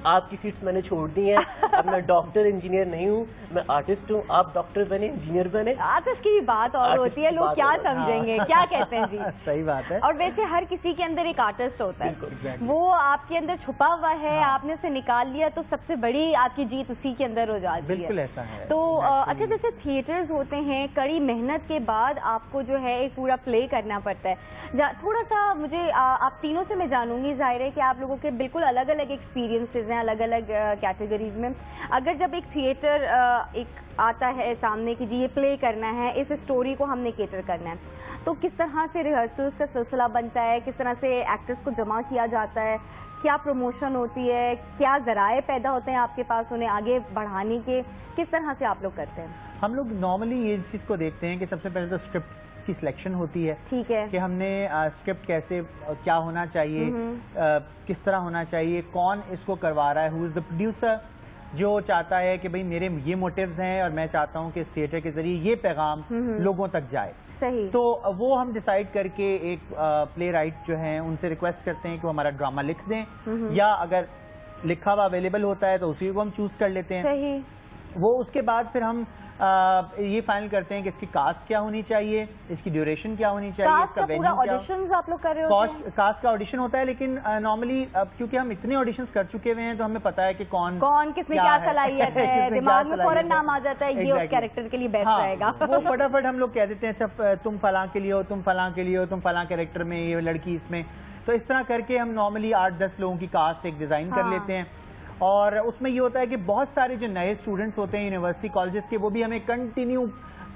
آپ کی سیٹس میں نے چھوڑ دی ہیں, اب میں ڈاکٹر انجینئر نہیں ہوں, میں آرٹسٹ ہوں, آپ ڈاکٹر بنے, انجینئر بنے. آرٹسٹ کی بھی بات اور ہوتی ہے, لوگ کیا سمجھیں گے, کیا کہتے ہیں جی. صحیح بات ہے. اور ویسے ہر کسی کے اندر ایک آرٹسٹ ہوتا ہے, وہ آپ کے اندر چھپا ہوا ہے, آپ نے اسے نکال لیا تو سب سے بڑی آپ کی جیت اسی کے اندر ہو جاتی ہے. بالکل ایسا ہے. تو اچھا, جیسے تھیٹرز ہوتے ہیں, کڑی محنت کے بعد آپ کو جو ہے ایک پورا پلے کرنا پڑتا ہے. تھوڑا سا مجھے آپ تینوں سے میں جانوں گی, ظاہر ہے کہ آپ لوگوں کے بالکل الگ الگ ایکسپیرینسز ہیں, الگ الگ کیٹیگریز میں. اگر جب ایک تھیٹر ایک آتا ہے سامنے کہ جی یہ پلے کرنا ہے, اس اسٹوری کو ہم نے کیٹر کرنا ہے, تو کس طرح سے ریہرسلز کا سلسلہ بنتا ہے, کس طرح سے ایکٹرز کو جمع کیا جاتا ہے, کیا پروموشن ہوتی ہے, کیا ذرائع پیدا ہوتے ہیں آپ کے پاس انہیں آگے بڑھانے کے, کس طرح سے آپ لوگ کرتے ہیں؟ ہم لوگ نارملی یہ چیز کو دیکھتے ہیں کہ سب سے پہلے تو اسکرپٹ کی سلیکشن ہوتی ہے. ٹھیک ہے, کہ ہم نے اسکرپٹ کیسے, کیا ہونا چاہیے, کس طرح ہونا چاہیے, کون اس کو کروا رہا ہے, ہو از دا پروڈیوسر, جو چاہتا ہے کہ بھئی میرے یہ موٹیوز ہیں اور میں چاہتا ہوں کہ اس تھیٹر کے ذریعے یہ پیغام لوگوں تک جائے. صحیح. تو وہ ہم ڈیسائیڈ کر کے ایک پلے رائٹ جو ہیں ان سے ریکویسٹ کرتے ہیں کہ وہ ہمارا ڈرامہ لکھ دیں, یا اگر لکھا ہوا اویلیبل ہوتا ہے تو اسی کو ہم چوز کر لیتے ہیں. صحیح. وہ اس کے بعد پھر ہم یہ فائنل کرتے ہیں کہ اس کی کاسٹ کیا ہونی چاہیے, اس کی ڈیوریشن کیا ہونی چاہیے, اس کا وینیو کیا. آڈیشنز آپ لوگ کر رہے ہوتے ہیں؟ کاسٹ کا آڈیشن ہوتا ہے, لیکن نارملی کیونکہ ہم اتنے آڈیشنز کر چکے ہوئے ہیں تو ہمیں پتا ہے کہ کون کس میں کیا صلاحیت ہے, دماغ میں فوراً نام آ جاتا ہے یہ اس کیریکٹر کے لیے بیسٹ رہے گا. وہ فٹافٹ ہم لوگ کہہ دیتے ہیں اچھا تم فلاں کے لیے ہو, تم فلاں کے لیے ہو, تم فلاں کیریکٹر میں, یہ لڑکی اس میں. تو اس طرح کر کے ہم نارملی 8-10 لوگوں کی کاسٹ ایک ڈیزائن کر لیتے ہیں. اور اس میں یہ ہوتا ہے کہ بہت سارے جو نئے اسٹوڈنٹس ہوتے ہیں یونیورسٹی کالجز کے, وہ بھی ہمیں کنٹینیو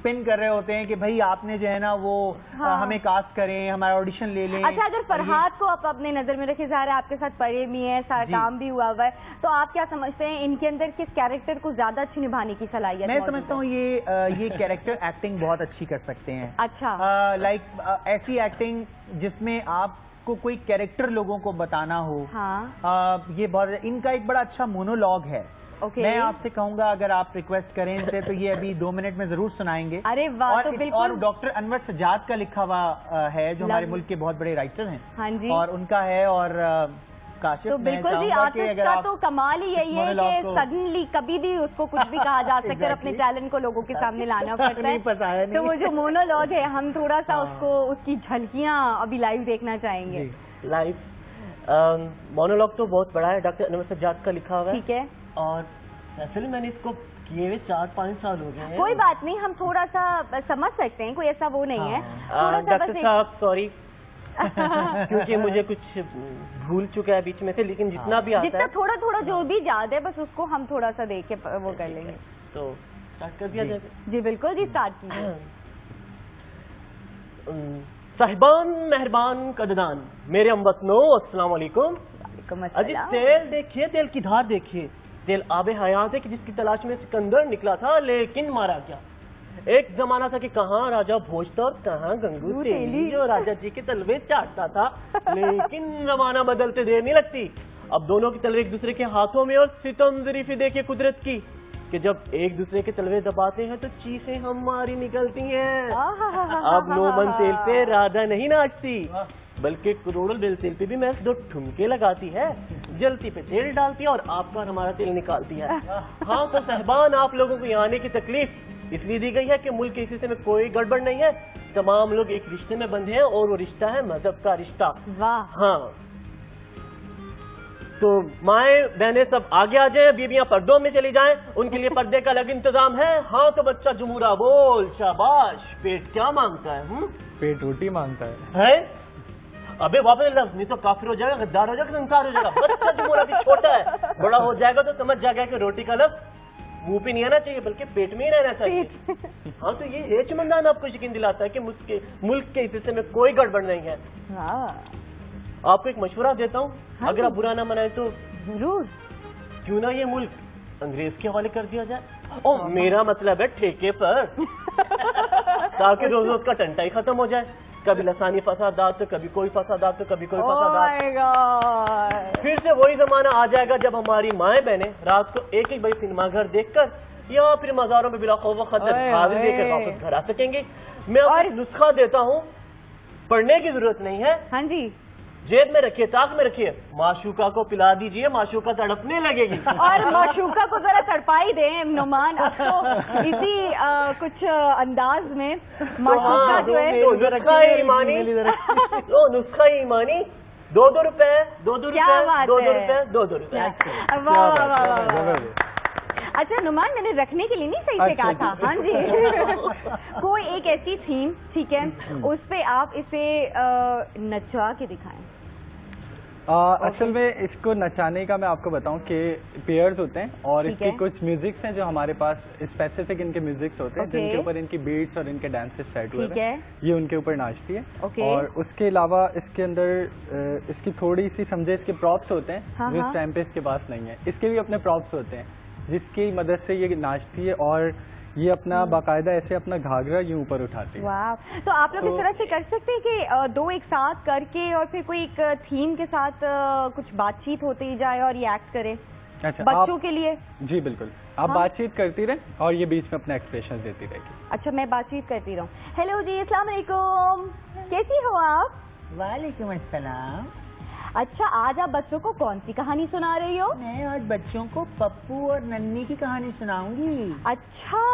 پن کر رہے ہوتے ہیں کہ بھائی آپ نے جو ہے نا وہ ہمیں کاسٹ کریں, ہمارا آڈیشن لے لیں. اچھا, اگر فرحات کو آپ اپنے نظر میں رکھیں, ظاہر ہے آپ کے ساتھ پڑھے بھی ہیں, سارا کام بھی ہوا ہے, تو آپ کیا سمجھتے ہیں ان کے اندر کس کیریکٹر کو زیادہ اچھی نبھانے کی صلاحیت؟ میں سمجھتا ہوں یہ کیریکٹر ایکٹنگ بہت اچھی کر سکتے ہیں. اچھا, لائک ایسی ایکٹنگ جس میں آپ کو کوئی کیریکٹر لوگوں کو بتانا ہو. یہ بہت, ان کا ایک بڑا اچھا مونولوگ ہے. میں آپ سے کہوں گا اگر آپ ریکویسٹ کریں ان سے تو یہ ابھی 2 منٹ میں ضرور سنائیں گے. ارے واہ, تو بالکل. اور ڈاکٹر انور سجاد کا لکھا ہوا ہے, جو ہمارے ملک کے بہت بڑے رائٹر ہیں. ہاں جی, اور ان کا ہے. اور تو بالکل جی, آرٹسٹ کا تو کمال ہی یہی ہے کہ سڈنلی کبھی بھی اس کو کچھ بھی کہا جا سکتا ہے, اپنے ٹیلنٹ کو لوگوں کے سامنے لانا پڑتا ہے. تو وہ جو مونولوگ ہے, ہم تھوڑا سا اس کی جھلکیاں ابھی لائیو دیکھنا چاہیں گے. لائیو مونولوگ تو بہت بڑا ہے, ڈاکٹر انور سجاد کا لکھا ہوا ہے. ٹھیک ہے. اور ایسے میں نے اس کو کیے ہوئے 4-5 سال ہو گئے ہیں. کوئی بات نہیں, ہم تھوڑا سا سمجھ سکتے ہیں, کوئی ایسا وہ نہیں ہے. ڈاکٹر صاحب سوری, کیونکہ مجھے کچھ بھول چکا ہے بیچ میں سے, لیکن جتنا بھی آتا ہے, تھوڑا تھوڑا جو بھی یاد ہے, بس اس کو ہم تھوڑا سا دیکھ کے وہ کر لیں گے. تو اسٹارٹ کر دیا جائے. جی بالکل جی, اسٹارٹ کیجیے. صاحبان مہربان قدردان میرے ہم وطنوں, السلام علیکم. اجی تیل دیکھیے, تیل کی دھار دیکھیے, تیل آب حیات ہے کہ جس کی تلاش میں سکندر نکلا تھا لیکن مارا گیا. ایک زمانہ تھا کہ کہاں راجہ بھوج تھا اور کہاں گنگو تیلی, جو راجہ جی کے تلوے چاٹتا تھا. لیکن زمانہ بدلتے دیر نہیں لگتی, اب دونوں کی تلوے ایک دوسرے کے ہاتھوں میں, اور ستم ظریفی دیکھیے قدرت کی کہ جب ایک دوسرے کے تلوے دباتے ہیں تو چیخیں ہماری نکلتی ہیں. اب نومن تیل پہ رادھا نہیں ناچتی, بلکہ کروڑل بیل تیل پہ بھی میں 2 ٹھمکے لگاتی ہے, جلتی پہ تیل ڈالتی ہے اور آپ کا ہمارا تیل نکالتی ہے. ہاں تو صاحبان, آپ لوگوں کو یہاں آنے کی تکلیف اس لیے دی گئی ہے کہ ملک کے حصے میں کوئی گڑبڑ نہیں ہے, تمام لوگ ایک رشتے میں بندھے ہیں, اور وہ رشتہ ہے مذہب کا رشتہ. ہاں, تو مائیں بہنیں سب آگے آ جائیں, بیویاں پردوں میں چلی جائیں, ان کے لیے پردے کا الگ انتظام ہے. ہاں تو بچہ جمہورہ بول, شاباش. پیٹ کیا مانگتا ہے؟ پیٹ روٹی مانگتا ہے. ابے واپس لفظ نہیں تو کافر ہو جائے گا, غدار ہو جائے گا, انکار ہو جائے گا. بچہ جو ابھی چھوٹا ہے, بڑا ہو جائے گا تو سمجھ جائے گا کہ روٹی کا لفظ منہ پہ نہیں آنا چاہیے بلکہ پیٹ میں ہی رہنا چاہیے. ہاں تو یہ ایچمندان آپ کو یقین دلاتا ہے کہ ملک کے حصے میں کوئی گڑبڑ نہیں ہے. آپ کو ایک مشورہ دیتا ہوں, اگر آپ برا نہ منائے تو ضرور کیوں نہ یہ ملک انگریز کے حوالے کر دیا جائے. او میرا مطلب ہے ٹھیکے پر, تاکہ روز روز کا ٹنٹا ہی ختم ہو جائے. کبھی لسانی فسادات تو کبھی کوئی فسادات تو کبھی کوئی فسادات. پھر سے وہی زمانہ آ جائے گا جب ہماری مائیں بہنیں رات کو ایک ایک بڑی سنیما گھر دیکھ کر یا پھر مزاروں میں بلا خوف و خطر حاضر دے کر واپس گھر آ سکیں گے. میں اور نسخہ دیتا ہوں, پڑھنے کی ضرورت نہیں ہے. ہاں جی, جیب میں رکھیے, تاک میں رکھیے, معشوقہ کو پلا دیجئے, معشوقہ تڑپنے لگے گی. اور معشوقہ کو ذرا تڑپائی دیں نعمان. اب تو اسی کچھ انداز میں معشوقہ جو ہے نسخہ ایمانی 2 روپے 2 روپے 2 روپے. اچھا نعمان, میں نے رکھنے کے لیے نہیں صحیح سے کہا تھا. ہاں جی, کوئی ایک ایسی تھیم, ٹھیک ہے, اس پہ آپ اسے نچا کے دکھائیں. اصل میں اس کو نچانے کا میں آپ کو بتاؤں کہ پیئرز ہوتے ہیں اور اس کی کچھ میوزکس ہیں جو ہمارے پاس اسپیسیفک ان کے میوزکس ہوتے ہیں جن کے اوپر ان کی بیٹس اور ان کے ڈانسز سیٹ ہوئے ہیں, یہ ان کے اوپر ناچتی ہے. اور اس کے علاوہ اس کے اندر اس کی تھوڑی سی سمجھے اس کے پراپس ہوتے ہیں جو اس ٹائم پہ اس کے پاس نہیں ہے. اس کے بھی اپنے پراپس ہوتے ہیں جس کی مدد سے یہ ناچتی ہے اور یہ اپنا باقاعدہ ایسے اپنا گھاگرا یوں اوپر اٹھاتی ہے. واو, تو آپ لوگ اس طرح سے کر سکتے ہیں کہ 2 ایک ساتھ کر کے اور پھر کوئی ایک تھیم کے ساتھ کچھ بات چیت ہوتی جائے اور یہ ایکٹ کرے بچوں کے لیے. جی بالکل, آپ بات چیت کرتی رہیں اور یہ بیچ میں اپنا ایکسپریشن دیتی رہے گی. اچھا, میں بات چیت کرتی رہوں. ہیلو جی, السلام علیکم, کیسی ہو آپ؟ وعلیکم السلام. اچھا, آج آپ بچوں کو کون سی کہانی سنا رہی ہو؟ میں آج بچوں کو پپو اور ننی کی کہانی سناؤں گی. اچھا,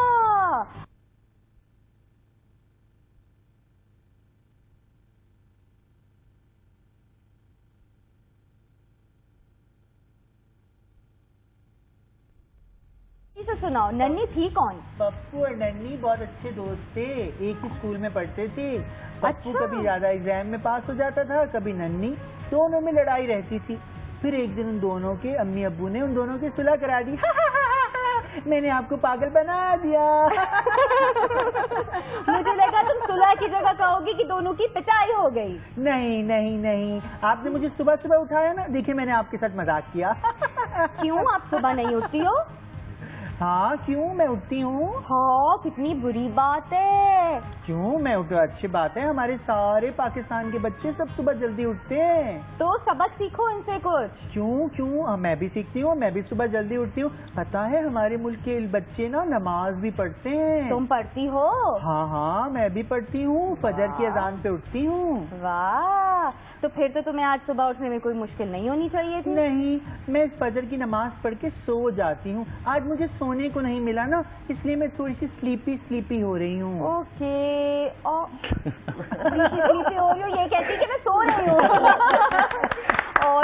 سناؤ. ننی تھی کون؟ پپو اور ننی بہت اچھے دوست تھے, ایک ہی اسکول میں پڑھتے تھے. پپو کبھی زیادہ ایگزام میں پاس ہو جاتا تھا, کبھی ننی, دونوں میں لڑائی رہتی تھی. پھر ایک دن ان دونوں کے امی ابو نے ان دونوں کی صلح کرا دی. میں نے آپ کو پاگل بنا دیا. مجھے لگا تم صلح کی جگہ کہو گی کہ دونوں کی پٹائی ہو گئی. نہیں نہیں نہیں, آپ نے مجھے صبح صبح اٹھایا نا, دیکھیے میں نے آپ کے ساتھ مذاق کیا. کیوں, آپ صبح نہیں اٹھتی ہو؟ ہاں کیوں, میں اٹھتی ہوں. ہاں, کتنی بری بات ہے. کیوں, میں اٹھا, اچھی بات ہے. ہمارے سارے پاکستان کے بچے سب صبح جلدی اٹھتے ہیں. تو سبق سیکھو ان سے کچھ. کیوں, میں بھی سیکھتی ہوں, میں بھی صبح جلدی اٹھتی ہوں. پتا ہے ہمارے ملک کے بچے نا نماز بھی پڑھتے ہیں. تم پڑھتی ہو؟ ہاں, میں بھی پڑھتی ہوں, فجر کی اذان پہ اٹھتی ہوں. واہ, تو پھر تو تمہیں آج صبح اٹھنے میں کوئی مشکل نہیں ہونی چاہیے تھی. نہیں, میں فجر کی نماز پڑھ کے سو جاتی ہوں. آج مجھے سونے کو نہیں ملا نا, اس لیے میں تھوڑی سی سلیپی ہو رہی ہوں. اوکے, سلیپی ہو رہی ہوں, یہ کہتی کہ میں سو رہی ہوں.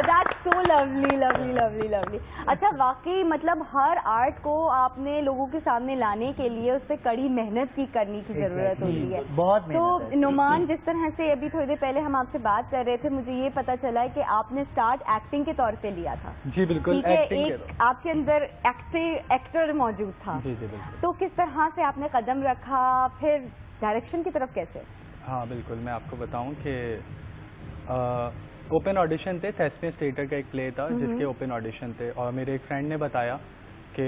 That's so lovely, lovely, lovely, lovely. اچھا, واقعی مطلب ہر آرٹ کو آپ نے لوگوں کے سامنے لانے کے لیے اس پہ کڑی محنت کی کرنی کی ضرورت ہوتی ہے. بہت. تو نعمان, جس طرح سے ابھی تھوڑی دیر پہلے ہم آپ سے بات کر رہے تھے, مجھے یہ پتا چلا ہے کہ آپ نے اسٹارٹ ایکٹنگ کے طور پہ لیا تھا. جی بالکل, ایک آپ کے اندر ایکٹر موجود تھا. جی بالکل. تو کس طرح سے آپ نے قدم رکھا, پھر ڈائریکشن کی طرف کیسے؟ ہاں بالکل, میں آپ کو بتاؤں کہ اوپن آڈیشن تھے. تھیسپینس تھیٹر کا ایک پلے تھا جس کے اوپن آڈیشن تھے, اور میرے ایک فرینڈ نے بتایا کہ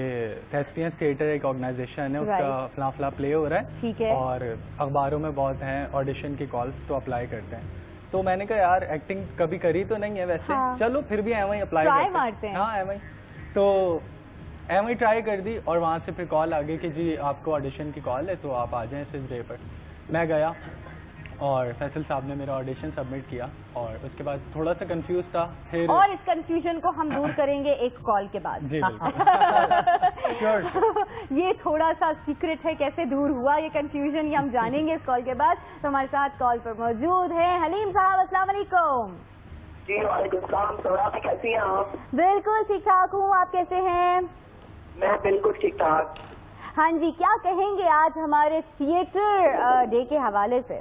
تھیسپینس تھیٹر ایک آرگنائزیشن ہے, اس کا فلاں پلے ہو رہا ہے, ٹھیک ہے, اور اخباروں میں بہت ہیں آڈیشن کی کالس, تو اپلائی کرتے ہیں. تو میں نے کہا یار ایکٹنگ کبھی کری تو نہیں ہے ویسے, چلو پھر بھی ایم آئی اپلائی مارتے ہیں. ہاں ایم آئی, تو ایم آئی ٹرائی کر دی, اور وہاں سے پھر کال آ گئی کہ جی آپ کو آڈیشن کی کال ہے تو آپ آ جائیں اس ڈے پر. میں گیا اور فیصل صاحب نے میرا آڈیشن سبمٹ کیا, اور اس کے بعد تھوڑا سا کنفیوز تھا. پھر اور اس کنفیوژن کو ہم دور کریں گے ایک کال کے بعد. جی یہ تھوڑا سا سیکرٹ ہے, کیسے دور ہوا یہ کنفیوژن, یہ ہم جانیں گے اس کال کے بعد. تو ہمارے ساتھ کال پر موجود ہیں حلیم صاحب. السلام علیکم. جی وعلیکم السلام. سورا کیسی ہیں آپ؟ بالکل ٹھیک ٹھاک ہوں, آپ کیسے ہیں؟ میں بالکل ٹھیک ٹھاک. ہاں جی, کیا کہیں گے آج ہمارے تھیٹر ڈے کے حوالے سے؟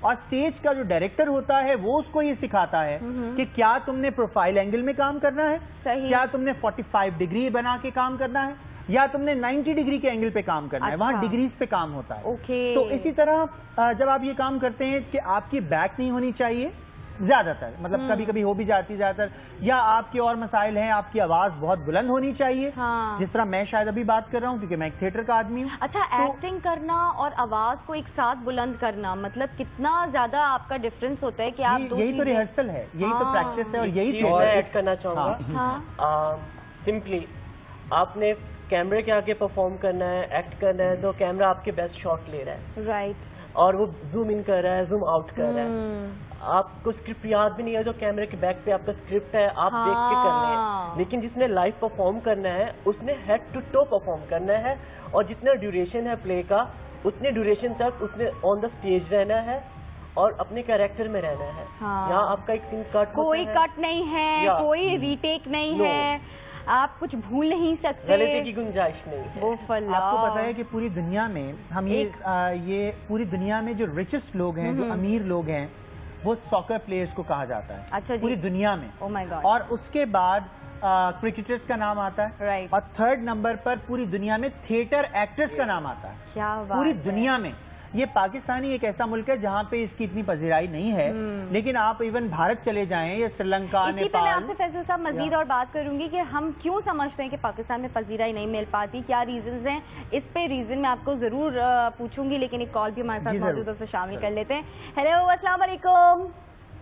اور اسٹیج کا جو ڈائریکٹر ہوتا ہے وہ اس کو یہ سکھاتا ہے کہ کیا تم نے پروفائل اینگل میں کام کرنا ہے, کیا تم نے 45 ڈگری بنا کے کام کرنا ہے, یا تم نے 90 ڈگری کے اینگل پہ کام کرنا ہے. وہاں ڈگریز پہ کام ہوتا ہے. تو اسی طرح جب آپ یہ کام کرتے ہیں کہ آپ کی بیک نہیں ہونی چاہیے زیادہ تر, مطلب کبھی کبھی ہو بھی جاتی زیادہ تر, یا آپ کے اور مسائل ہیں, آپ کی آواز بہت بلند ہونی چاہیے, جس طرح میں شاید ابھی بات کر رہا ہوں کیونکہ میں ایک تھیٹر کا آدمی ہوں. اچھا, ایکٹنگ کرنا اور آواز کو ایک ساتھ بلند کرنا, مطلب کتنا زیادہ آپ کا ڈفرنس ہوتا ہے کہ آپ یہی تو ریہرسل ہے, یہی تو پریکٹس ہے, اور یہی تو ایڈ کرنا چاہوں گا. سمپلی آپ نے کیمرے کے آگے پرفارم کرنا ہے, ایکٹ کرنا ہے, تو کیمرہ آپ کے بیسٹ شاٹ لے رہا ہے, رائٹ, اور وہ زوم ان کر رہا ہے, زوم آؤٹ کر رہا ہے. آپ کو اسکرپٹ یاد بھی نہیں ہے, جو کیمرے کے بیک پہ آپ کا اسکرپٹ ہے آپ دیکھ کے کرنا ہے. لیکن جس نے لائیو پرفارم کرنا ہے اس نے ہیڈ ٹو ٹو پرفارم کرنا ہے, اور جتنا ڈیوریشن ہے پلے کا اتنے ڈیوریشن تک اس نے آن دا اسٹیج رہنا ہے اور اپنے کیریکٹر میں رہنا ہے. یہاں آپ کا ایک سین کٹ, کوئی کٹ نہیں ہے, کوئی ری ٹیک نہیں ہے, آپ کچھ بھول نہیں سکتے, غلطی کی گنجائش نہیں ہے. آپ کو پتا ہے کہ پوری دنیا میں ہم یہ پوری دنیا میں جو ریچسٹ لوگ ہیں, جو امیر لوگ ہیں, وہ ساکر پلیئرز کو کہا جاتا ہے. اچھا, پوری دنیا میں. اور اس کے بعد کرکٹرز کا نام آتا ہے, اور 3rd نمبر پر پوری دنیا میں تھیٹر ایکٹرز کا نام آتا ہے. پوری دنیا میں. یہ پاکستانی ایک ایسا ملک ہے جہاں پہ اس کی اتنی پذیرائی نہیں ہے, لیکن آپ ایون بھارت چلے جائیں یا سری لنکا, نیپال. میں آپ سے فیصل صاحب مزید اور بات کروں گی کہ ہم کیوں سمجھتے ہیں کہ پاکستان میں پذیرائی نہیں مل پاتی, کیا ریزنز ہیں, اس پہ ریزن میں آپ کو ضرور پوچھوں گی, لیکن ایک کال بھی ہمارے ساتھ موجود ہے, اسے شامل کر لیتے ہیں. ہیلو, السلام علیکم.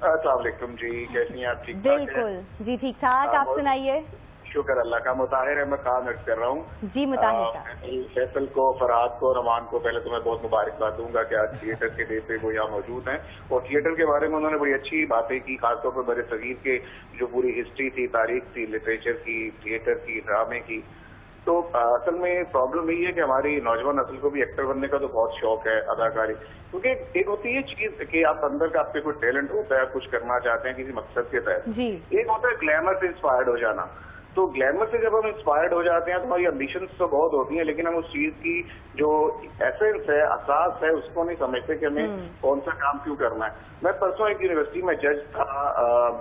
السلام علیکم جی, کیسی ہیں آپ؟ ٹھیک ٹھاک؟ بالکل جی, ٹھیک ٹھاک, آپ سنائیے. شکر اللہ کا. مطاہر احمد خان عرض کر رہا ہوں. جی مطاہر صاحب. فیصل کو, فرحاد کو, رمان کو پہلے تو میں بہت مبارکباد دوں گا کہ آج تھیٹر کے ڈے پہ وہ یہاں موجود ہیں, اور تھیٹر کے بارے میں انہوں نے بڑی اچھی باتیں کی, خاص طور پر بر صغیر کے جو پوری ہسٹری تھی, تاریخ تھی, لٹریچر کی, تھیٹر کی, ڈرامے کی. تو اصل میں پرابلم یہی ہے کہ ہماری نوجوان نسل کو بھی ایکٹر بننے کا تو بہت شوق ہے, اداکاری. کیونکہ ایک ہوتی ہے چیز کہ آپ اندر کا آپ کے کوئی ٹیلنٹ ہوتا ہے, کچھ کرنا چاہتے ہیں کسی مقصد کے تحت. ایک ہوتا ہے گلیمر سے انسپائرڈ ہو جانا. تو گلیمر سے جب ہم انسپائرڈ ہو جاتے ہیں تو ہماری امبیشنس تو بہت ہوتی ہیں, لیکن ہم اس چیز کی جو ایسنس ہے, اساس ہے, اس کو نہیں سمجھتے کہ ہمیں کون سا کام کیوں کرنا ہے. میں پرسوں ایک یونیورسٹی میں جج تھا,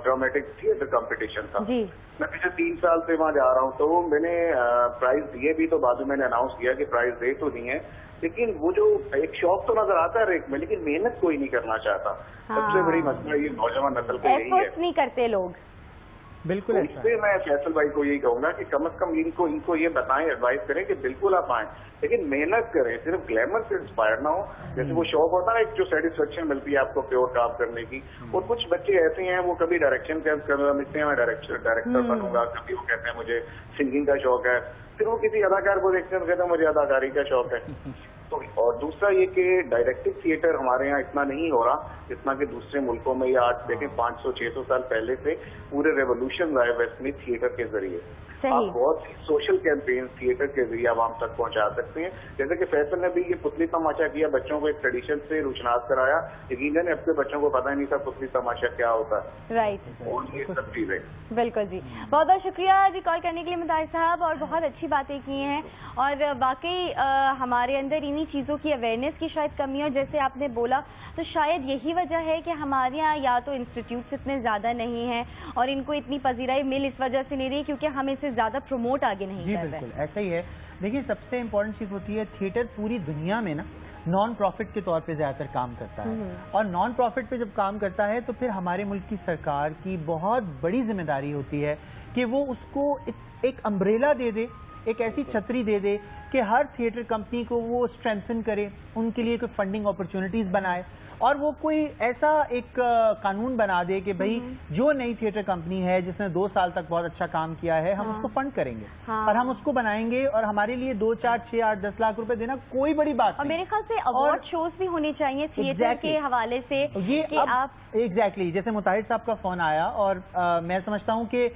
ڈرامیٹک تھیٹر کمپٹیشن تھا. میں پچھلے 3 سال سے وہاں جا رہا ہوں, تو میں نے پرائز دیے بھی, تو بعد میں نے اناؤنس کیا کہ پرائز دے تو نہیں ہے, لیکن وہ جو ایک شوق تو نظر آتا ہے ریک میں, لیکن محنت کوئی نہیں کرنا چاہتا. سب سے بڑی مسئلہ یہ نوجوان نسل کا یہی ہے, نہیں کرتے لوگ. بالکل. اس سے میں فیصل بھائی کو یہی کہوں گا کہ کم از کم ان کو یہ بتائیں, ایڈوائز کریں کہ بالکل آپ آئیں, لیکن محنت کریں, صرف گلیمر سے انسپائر نہ ہو. جیسے وہ شوق ہوتا ہے ایک جو سیٹسفیکشن ملتی ہے آپ کو پیور کام کرنے کی. اور کچھ بچے ایسے ہیں وہ کبھی ڈائریکشن ملتے ہیں, میں ڈائریکٹر بنوں گا, کبھی وہ کہتے ہیں مجھے سنگنگ کا شوق ہے, پھر وہ کسی اداکار کو دیکھتے ہیں کہتے ہیں مجھے اداکاری کا شوق ہے. اور دوسرا یہ کہ ڈائریکٹو تھیٹر ہمارے یہاں اتنا نہیں ہو رہا جتنا کہ دوسرے ملکوں میں, یا آج دیکھیں 500-600 سال پہلے سے پورے ریولیوشن آئے ویسٹ میں تھیٹر کے ذریعے. آپ بہت سی سوشل کیمپین تھیٹر کے ذریعے عوام تک پہنچا سکتے ہیں. جیسے کہ فیصل نے بھی یہ پتلی تماشا کیا, بچوں کو ایک ٹریڈیشن سے روشناس کرایا, یقیناً اب کے بچوں کو پتہ ہی نہیں تھا پتلی تماشا کیا ہوتا ہے. رائٹ, اور یہ سب چیزیں. بالکل جی, بہت بہت شکریہ جی کال کرنے کے لیے مطاہر صاحب, اور بہت اچھی باتیں کی ہیں. اور واقعی ہمارے اندر انہی چیزوں کی اویئرنیس کی شاید کمی ہے, اور جیسے آپ نے بولا تو شاید یہی وجہ ہے کہ ہمارے یہاں یا تو انسٹیٹیوٹس اتنے زیادہ نہیں ہیں, اور ان کو اتنی پذیرائی مل اس وجہ سے نہیں رہی کیونکہ ہم اسے زیادہ پروموٹ آگے نہیں کر رہے. بالکل ایسا ہی ہے. دیکھیے سب سے امپورٹنٹ چیز ہوتی ہے, تھیٹر پوری دنیا میں نا نان پروفٹ کے طور پہ زیادہ تر کام کرتا ہے, اور نان پروفٹ پہ جب کام کرتا ہے تو پھر ہمارے ملک کی سرکار کی بہت بڑی ذمہ داری ہوتی ہے کہ وہ اس کو ایک امبریلا دے دے, ایک ایسی چھتری دے دے کہ ہر تھیٹر کمپنی کو وہ اسٹرینتھن کرے, ان کے لیے کوئی فنڈنگ اپرچونٹیز بنائے, اور وہ کوئی ایسا ایک قانون بنا دے کہ بھئی جو نئی تھیٹر کمپنی ہے جس نے 2 سال تک بہت اچھا کام کیا ہے, ہم اس کو فنڈ کریں گے, اور ہم اس کو بنائیں گے, اور ہمارے لیے 2, 4, 6, 8, 10 لاکھ روپے دینا کوئی بڑی بات نہیں. اور میرے خیال سے ایوارڈ شوز بھی ہونے چاہیے تھیٹر کے حوالے سے. یہ ایگزیکٹلی جیسے مطاہر صاحب کا فون آیا, اور میں سمجھتا ہوں کہ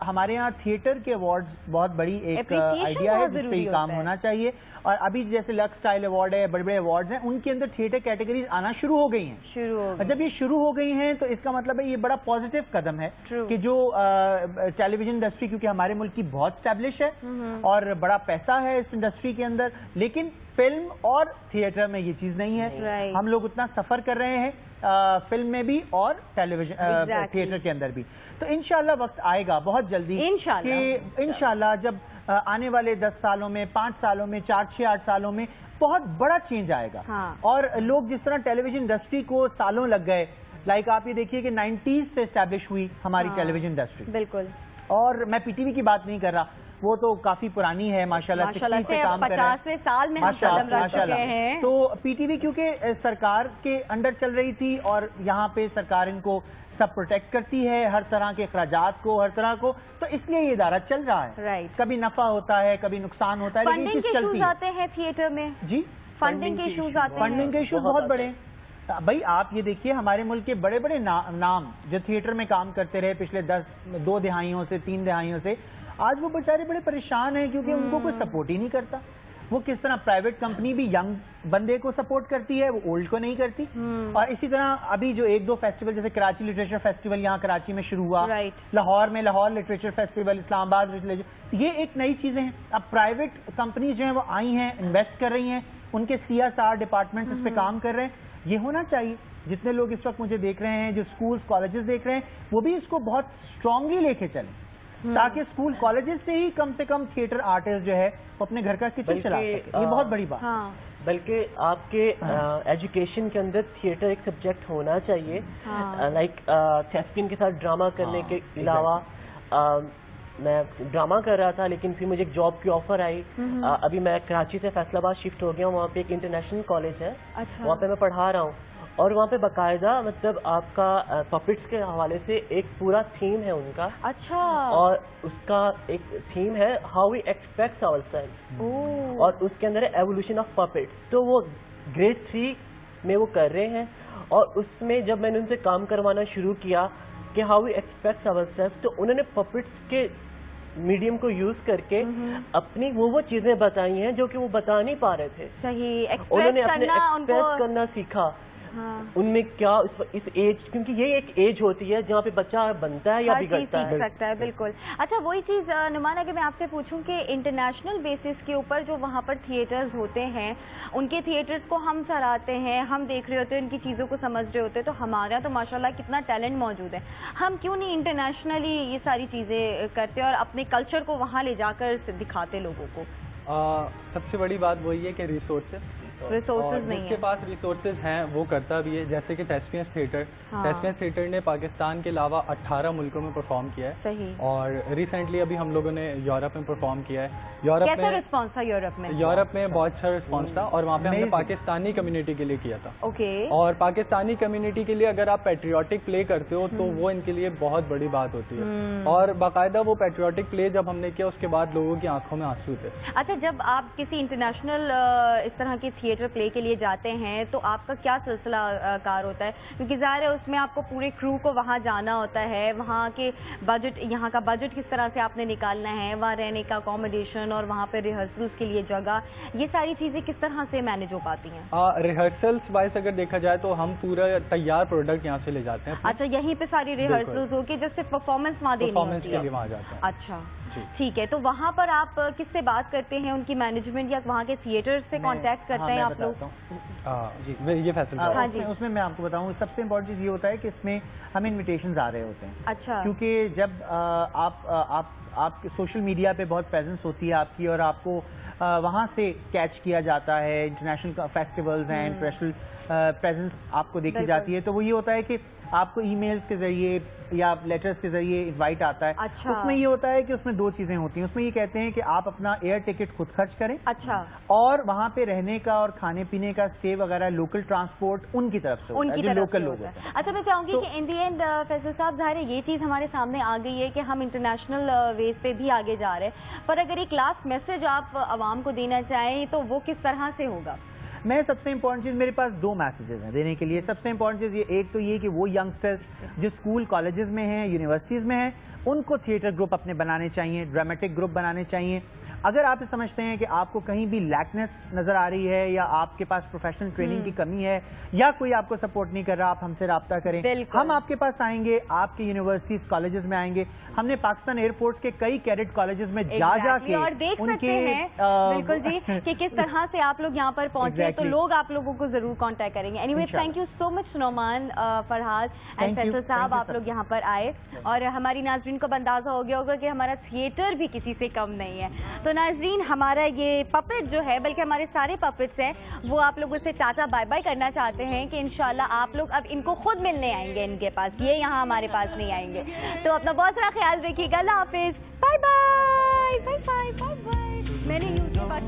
ہمارے یہاں تھیٹر کے ایوارڈز بہت بڑی ایک آئیڈیا ہے جس پہ یہ کام ہونا چاہیے. اور ابھی جیسے لکس اسٹائل ایوارڈ ہے, بڑے بڑے ایوارڈز ہیں, ان کے اندر تھیٹر کیٹیگریز آنا شروع ہو گئی ہیں. جب یہ شروع ہو گئی ہیں تو اس کا مطلب ہے یہ بڑا پازیٹیو قدم ہے کہ جو ٹیلی ویژن انڈسٹری کیونکہ ہمارے ملک کی بہت اسٹیبلش ہے اور بڑا پیسہ ہے اس انڈسٹری کے اندر, لیکن فلم اور تھیٹر میں یہ چیز نہیں ہے. ہم لوگ اتنا سفر کر رہے ہیں فلم میں بھی اور ٹیلی ویژن تھیٹر کے اندر بھی. تو انشاءاللہ وقت آئے گا بہت جلدی کہ انشاءاللہ جب آنے والے 10 سالوں میں 5 سالوں میں 4-6-8 سالوں میں بہت بڑا چینج آئے گا. اور لوگ جس طرح ٹیلی ویژن انڈسٹری کو سالوں لگ گئے, لائک آپ یہ دیکھیے کہ 90s سے اسٹیبلش ہوئی ہماری ٹیلی ویژن انڈسٹری. بالکل. اور میں پی ٹی وی کی بات نہیں کر رہا, وہ تو کافی پرانی ہے ماشاءاللہ, 50 سال میں ماشاءاللہ. تو پی ٹی وی کیونکہ سرکار کے انڈر چل رہی تھی اور یہاں پہ سرکار ان کو سب پروٹیکٹ کرتی ہے, ہر طرح کے اخراجات کو, ہر طرح کو, تو اس لیے یہ ادارہ چل رہا ہے. کبھی نفع ہوتا ہے, کبھی نقصان ہوتا ہے, لیکن چیز چلتی ہے. آتے ہیں تھیٹر میں جی فنڈنگ کے ایشوز آتے ہیں. فنڈنگ کے ایشوز بہت بڑے ہیں بھائی. آپ یہ دیکھیے ہمارے ملک کے بڑے بڑے نام جو تھیٹر میں کام کرتے رہے پچھلے 2 دہائیوں سے 3 دہائیوں سے, آج وہ بیچارے بڑے پریشان ہیں کیونکہ ان کو کوئی سپورٹ ہی نہیں کرتا. وہ کس طرح پرائیویٹ کمپنی بھی ینگ بندے کو سپورٹ کرتی ہے, وہ اولڈ کو نہیں کرتی. اور اسی طرح ابھی جو 1-2 فیسٹیول جیسے کراچی لٹریچر فیسٹیول یہاں کراچی میں شروع ہوا, لاہور میں لاہور لٹریچر فیسٹیول, اسلام آباد, یہ ایک نئی چیزیں ہیں. اب پرائیویٹ کمپنیز جو ہیں وہ آئی ہیں, انویسٹ کر رہی ہیں, ان کے CSR ڈپارٹمنٹ اس پہ کام کر رہے ہیں. یہ ہونا چاہیے. جتنے لوگ اس وقت مجھے دیکھ رہے ہیں, جو اسکولز کالجز دیکھ رہے ہیں, وہ بھی اس کو بہت اسٹرانگلی لے کے چلیں تاکہ اسکول کالجز سے ہی کم سے کم تھیٹر آرٹسٹ جو ہے وہ اپنے گھر کا کچن چلا سکے. یہ بہت بڑی بات. بلکہ آپ کے ایجوکیشن کے اندر تھیٹر ایک سبجیکٹ ہونا چاہیے, لائک تھیسپین کے ساتھ ڈرامہ کرنے کے علاوہ. میں ڈرامہ کر رہا تھا لیکن پھر مجھے ایک جاب کی آفر آئی. ابھی میں کراچی سے فیصل آباد شفٹ ہو گیا ہوں, وہاں پہ ایک انٹرنیشنل کالج ہے, وہاں پہ میں پڑھا رہا ہوں. اور وہاں پہ باقاعدہ مطلب آپ کا پپٹس کے حوالے سے ایک پورا تھیم ہے ان کا. اچھا. اور اس کا ایک تھیم ہے how we expect our self, اور اس کے اندر ہے ایوولوشن آف پپٹس. تو وہ گریڈ 3 میں وہ کر رہے ہیں, اور اس میں جب میں نے ان سے کام کروانا شروع کیا کہ how we expect our self, تو انہوں نے پپٹس کے میڈیم کو یوز کر کے اپنی وہ چیزیں بتائی ہیں جو کہ وہ بتا نہیں پا رہے تھے. صحیح. انہوں نے اپنے ایکسپریس کرنا سیکھا. ان میں کیا اس ایج, کیونکہ یہ ایک ایج ہوتی ہے جہاں پہ بچہ بنتا ہے یا بگڑتا ہے. سکتا ہے. بالکل. اچھا, وہی چیز نمان اگر میں آپ سے پوچھوں کہ انٹرنیشنل بیسس کے اوپر جو وہاں پر تھیٹرز ہوتے ہیں, ان کے تھیٹرز کو ہم سراہتے ہیں, ہم دیکھ رہے ہوتے ہیں, ان کی چیزوں کو سمجھ رہے ہوتے ہیں, تو ہمارا تو ماشاءاللہ کتنا ٹیلنٹ موجود ہے. ہم کیوں نہیں انٹرنیشنلی یہ ساری چیزیں کرتے اور اپنے کلچر کو وہاں لے جا کر دکھاتے لوگوں کو؟ سب سے بڑی بات وہی ہے کہ ریسورسز نہیں, جس کے پاس ریسورسز ہیں وہ کرتا بھی ہے. جیسے کہ تھیسپینس تھیٹر نے پاکستان کے علاوہ 18 ملکوں میں پرفارم کیا ہے. اور ریسنٹلی ابھی ہم لوگوں نے یورپ میں پرفارم کیا ہے. کیسا رسپانس تھا یورپ میں؟ یورپ میں بہت اچھا رسپانس تھا, اور وہاں پہ ہم نے پاکستانی کمیونٹی کے لیے کیا تھا. اور پاکستانی کمیونٹی کے لیے اگر آپ پیٹریوٹک پلے کرتے ہو تو وہ ان کے لیے بہت بڑی بات ہوتی ہے. اور باقاعدہ وہ پیٹریوٹک پلے جب ہم نے کیا اس کے بعد لوگوں کی آنکھوں میں آنسو تھے. اچھا, جب آپ کسی انٹرنیشنل اس طرح کی تھیٹر پلے کے لیے جاتے ہیں تو آپ کا کیا سلسلہ کار ہوتا ہے؟ کیونکہ ظاہر ہے اس میں آپ کو پورے کرو کو وہاں جانا ہوتا ہے, وہاں کے بجٹ, یہاں کا بجٹ کس طرح سے آپ نے نکالنا ہے, وہاں رہنے کا اکوموڈیشن اور وہاں پہ ریہرسلس کے لیے جگہ, یہ ساری چیزیں کس طرح سے مینج ہو پاتی ہیں؟ ریہرسلس وائز اگر دیکھا جائے تو ہم پورا تیار پروڈکٹ یہاں سے لے جاتے ہیں. اچھا, یہیں پہ ساری ریہرسلس ہو کے جب صرف پرفارمنس وہاں دینی ہوتی ہے؟ وہاں جاتے ہیں. اچھا, ٹھیک ہے. تو وہاں پر آپ کس سے بات کرتے ہیں, ان کی مینجمنٹ یا وہاں کے تھیٹر سے کانٹیکٹ کرتے ہیں آپ لوگ؟ یہ فیصلہ اس میں آپ کو بتاؤں, سب سے امپورٹنٹ چیز یہ ہوتا ہے کہ اس میں ہمیں انویٹیشنز آ رہے ہوتے ہیں. اچھا. کیونکہ جب آپ سوشل میڈیا پہ بہت پریزنس ہوتی ہے آپ کی, اور آپ کو وہاں سے کیچ کیا جاتا ہے, انٹرنیشنل فیسٹیولز ہیں, انٹرنیشنل پریزنس آپ کو دیکھی جاتی ہے, تو وہ یہ ہوتا ہے کہ آپ کو ای میلز کے ذریعے یا لیٹرز کے ذریعے انوائٹ آتا ہے. اچھا. اس میں یہ ہوتا ہے کہ اس میں 2 چیزیں ہوتی ہیں. اس میں یہ کہتے ہیں کہ آپ اپنا ایئر ٹکٹ خود خرچ کریں. اچھا. اور وہاں پہ رہنے کا اور کھانے پینے کا اسٹے وغیرہ لوکل ٹرانسپورٹ ان کی طرف سے, جو لوکل لوگ ہوتے ہیں. اچھا, میں چاہوں گی کہ ان دی اینڈ فیصل صاحب, ظاہر ہے یہ چیز ہمارے سامنے آ گئی ہے کہ ہم انٹرنیشنل ویز پہ بھی آگے جا رہے ہیں, پر اگر ایک لاسٹ میسج آپ عوام کو دینا چاہیں تو وہ کس طرح سے ہوگا؟ میں سب سے امپورٹنٹ چیز, میرے پاس 2 میسیجز ہیں دینے کے لیے. سب سے امپورٹنٹ چیز یہ, ایک تو یہ کہ وہ ینگسٹرز جو اسکول کالجز میں ہیں, یونیورسٹیز میں ہیں, ان کو تھیٹر گروپ اپنے بنانے چاہیے, ڈرامٹک گروپ بنانے چاہیے. اگر آپ سمجھتے ہیں کہ آپ کو کہیں بھی لیکنس نظر آ رہی ہے یا آپ کے پاس پروفیشنل ٹریننگ کی کمی ہے یا کوئی آپ کو سپورٹ نہیں کر رہا, آپ ہم سے رابطہ کریں. ہم آپ کے پاس آئیں گے, آپ کی یونیورسٹیز کالجز میں آئیں گے. ہم نے پاکستان ایئر فورس کے کئی کیڈٹ کالجز میں جا کے اور دیکھ سکتے ہیں بالکل جی کہ کس طرح سے آپ لوگ یہاں پر پہنچے, تو لوگ آپ لوگوں کو ضرور کانٹیکٹ کریں گے. Anyways thank you so much Nouman, Farhad and Faisal sahab, آپ لوگ یہاں پر آئے. اور ہماری ناظرین کو اندازہ ہو گیا ہوگا کہ ہمارا تھیٹر بھی کسی سے کم نہیں ہے. تو ناظرین, ہمارا یہ پپٹ جو ہے, بلکہ ہمارے سارے پپٹس ہیں, وہ آپ لوگوں سے ٹاٹا بائی بائی کرنا چاہتے ہیں کہ انشاءاللہ آپ لوگ اب ان کو خود ملنے آئیں گے ان کے پاس, یہ یہاں ہمارے پاس نہیں آئیں گے. تو اپنا بہت سارا خیال رکھیے گا. اللہ حافظ. By by by by by by. میں نے یوں کی بات